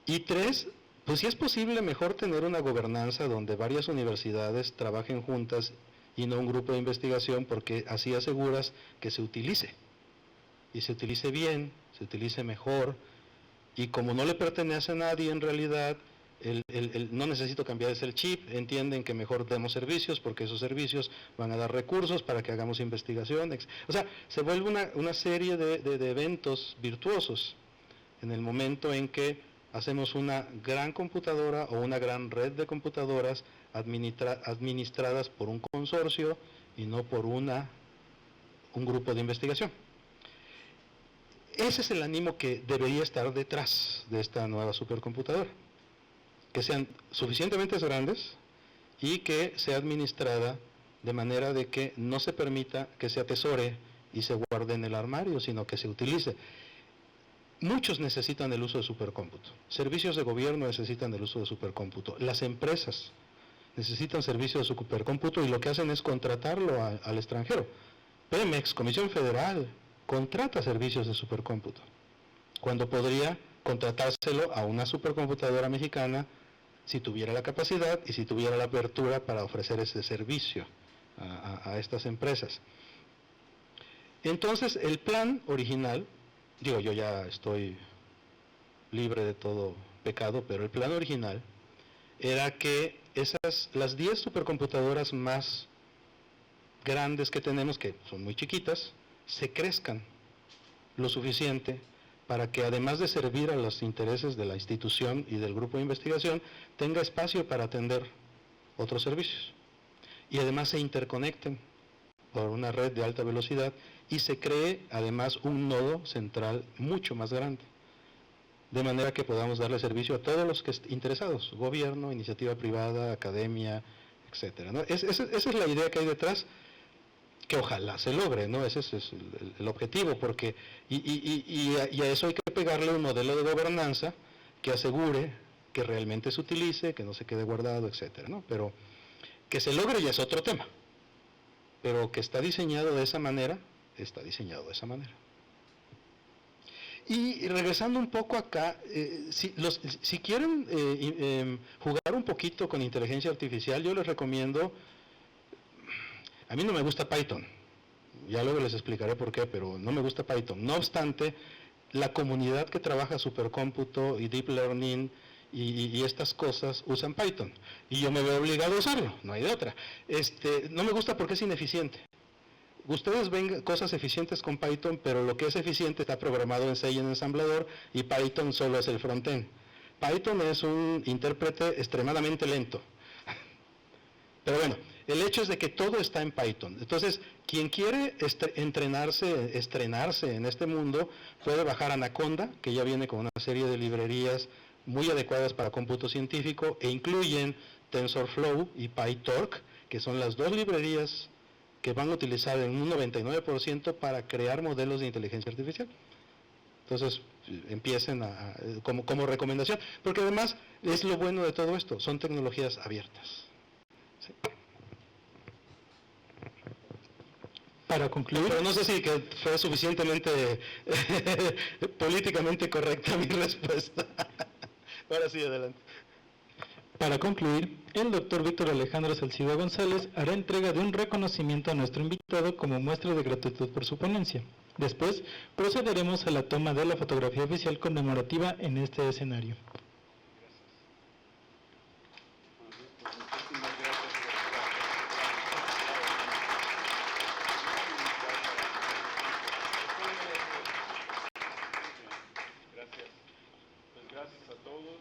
Y tres, pues si es posible, mejor tener una gobernanza donde varias universidades trabajen juntas y no un grupo de investigación, porque así aseguras que se utilice. Y se utilice bien, se utilice mejor. Y como no le pertenece a nadie en realidad, no necesito cambiar el chip, entienden que mejor demos servicios porque esos servicios van a dar recursos para que hagamos investigación. O sea, se vuelve una serie de eventos virtuosos en el momento en que hacemos una gran computadora o una gran red de computadoras administradas por un consorcio y no por un grupo de investigación. Ese es el ánimo que debería estar detrás de esta nueva supercomputadora. Que sean suficientemente grandes y que sea administrada de manera de que no se permita que se atesore y se guarde en el armario, sino que se utilice. Muchos necesitan el uso de supercómputo. Servicios de gobierno necesitan el uso de supercómputo. Las empresas necesitan servicios de supercómputo y lo que hacen es contratarlo al extranjero. Pemex, Comisión Federal, contrata servicios de supercómputo, cuando podría contratárselo a una supercomputadora mexicana si tuviera la capacidad y si tuviera la apertura para ofrecer ese servicio a estas empresas. Entonces, el plan original, yo ya estoy libre de todo pecado, pero el plan original era que las 10 supercomputadoras más grandes que tenemos, que son muy chiquitas, se crezcan lo suficiente para que además de servir a los intereses de la institución y del grupo de investigación, tenga espacio para atender otros servicios. Y además se interconecten por una red de alta velocidad y se cree además un nodo central mucho más grande, de manera que podamos darle servicio a todos los interesados, gobierno, iniciativa privada, academia, etcétera, ¿no? Esa es la idea que hay detrás, que ojalá se logre, ¿no? Ese es el objetivo, porque y a eso hay que pegarle un modelo de gobernanza que asegure que realmente se utilice, que no se quede guardado, etcétera, ¿no? Pero que se logre ya es otro tema. pero que está diseñado de esa manera, está diseñado de esa manera. Y regresando un poco acá, si quieren jugar un poquito con inteligencia artificial, yo les recomiendo, a mí no me gusta Python, ya luego les explicaré por qué, pero no me gusta Python. No obstante, la comunidad que trabaja supercómputo y deep learning y estas cosas usan Python, y yo me veo obligado a usarlo, no hay de otra. No me gusta porque es ineficiente. Ustedes ven cosas eficientes con Python, pero lo que es eficiente está programado en C y en ensamblador, y Python solo es el frontend. Python es un intérprete extremadamente lento. Pero bueno, el hecho es de que todo está en Python. Entonces, quien quiere estrenarse en este mundo, puede bajar Anaconda, que ya viene con una serie de librerías muy adecuadas para cómputo científico, e incluyen TensorFlow y PyTorch, que son las dos librerías que van a utilizar en un 99% para crear modelos de inteligencia artificial. Entonces, empiecen como recomendación, porque además es lo bueno de todo esto, son tecnologías abiertas. Sí. Para concluir, Pero no sé si que fue suficientemente políticamente correcta mi respuesta. Ahora sí, adelante. Para concluir, el doctor Víctor Alejandro Salcido González hará entrega de un reconocimiento a nuestro invitado como muestra de gratitud por su ponencia. Después, procederemos a la toma de la fotografía oficial conmemorativa en este escenario. Gracias. Pues gracias a todos.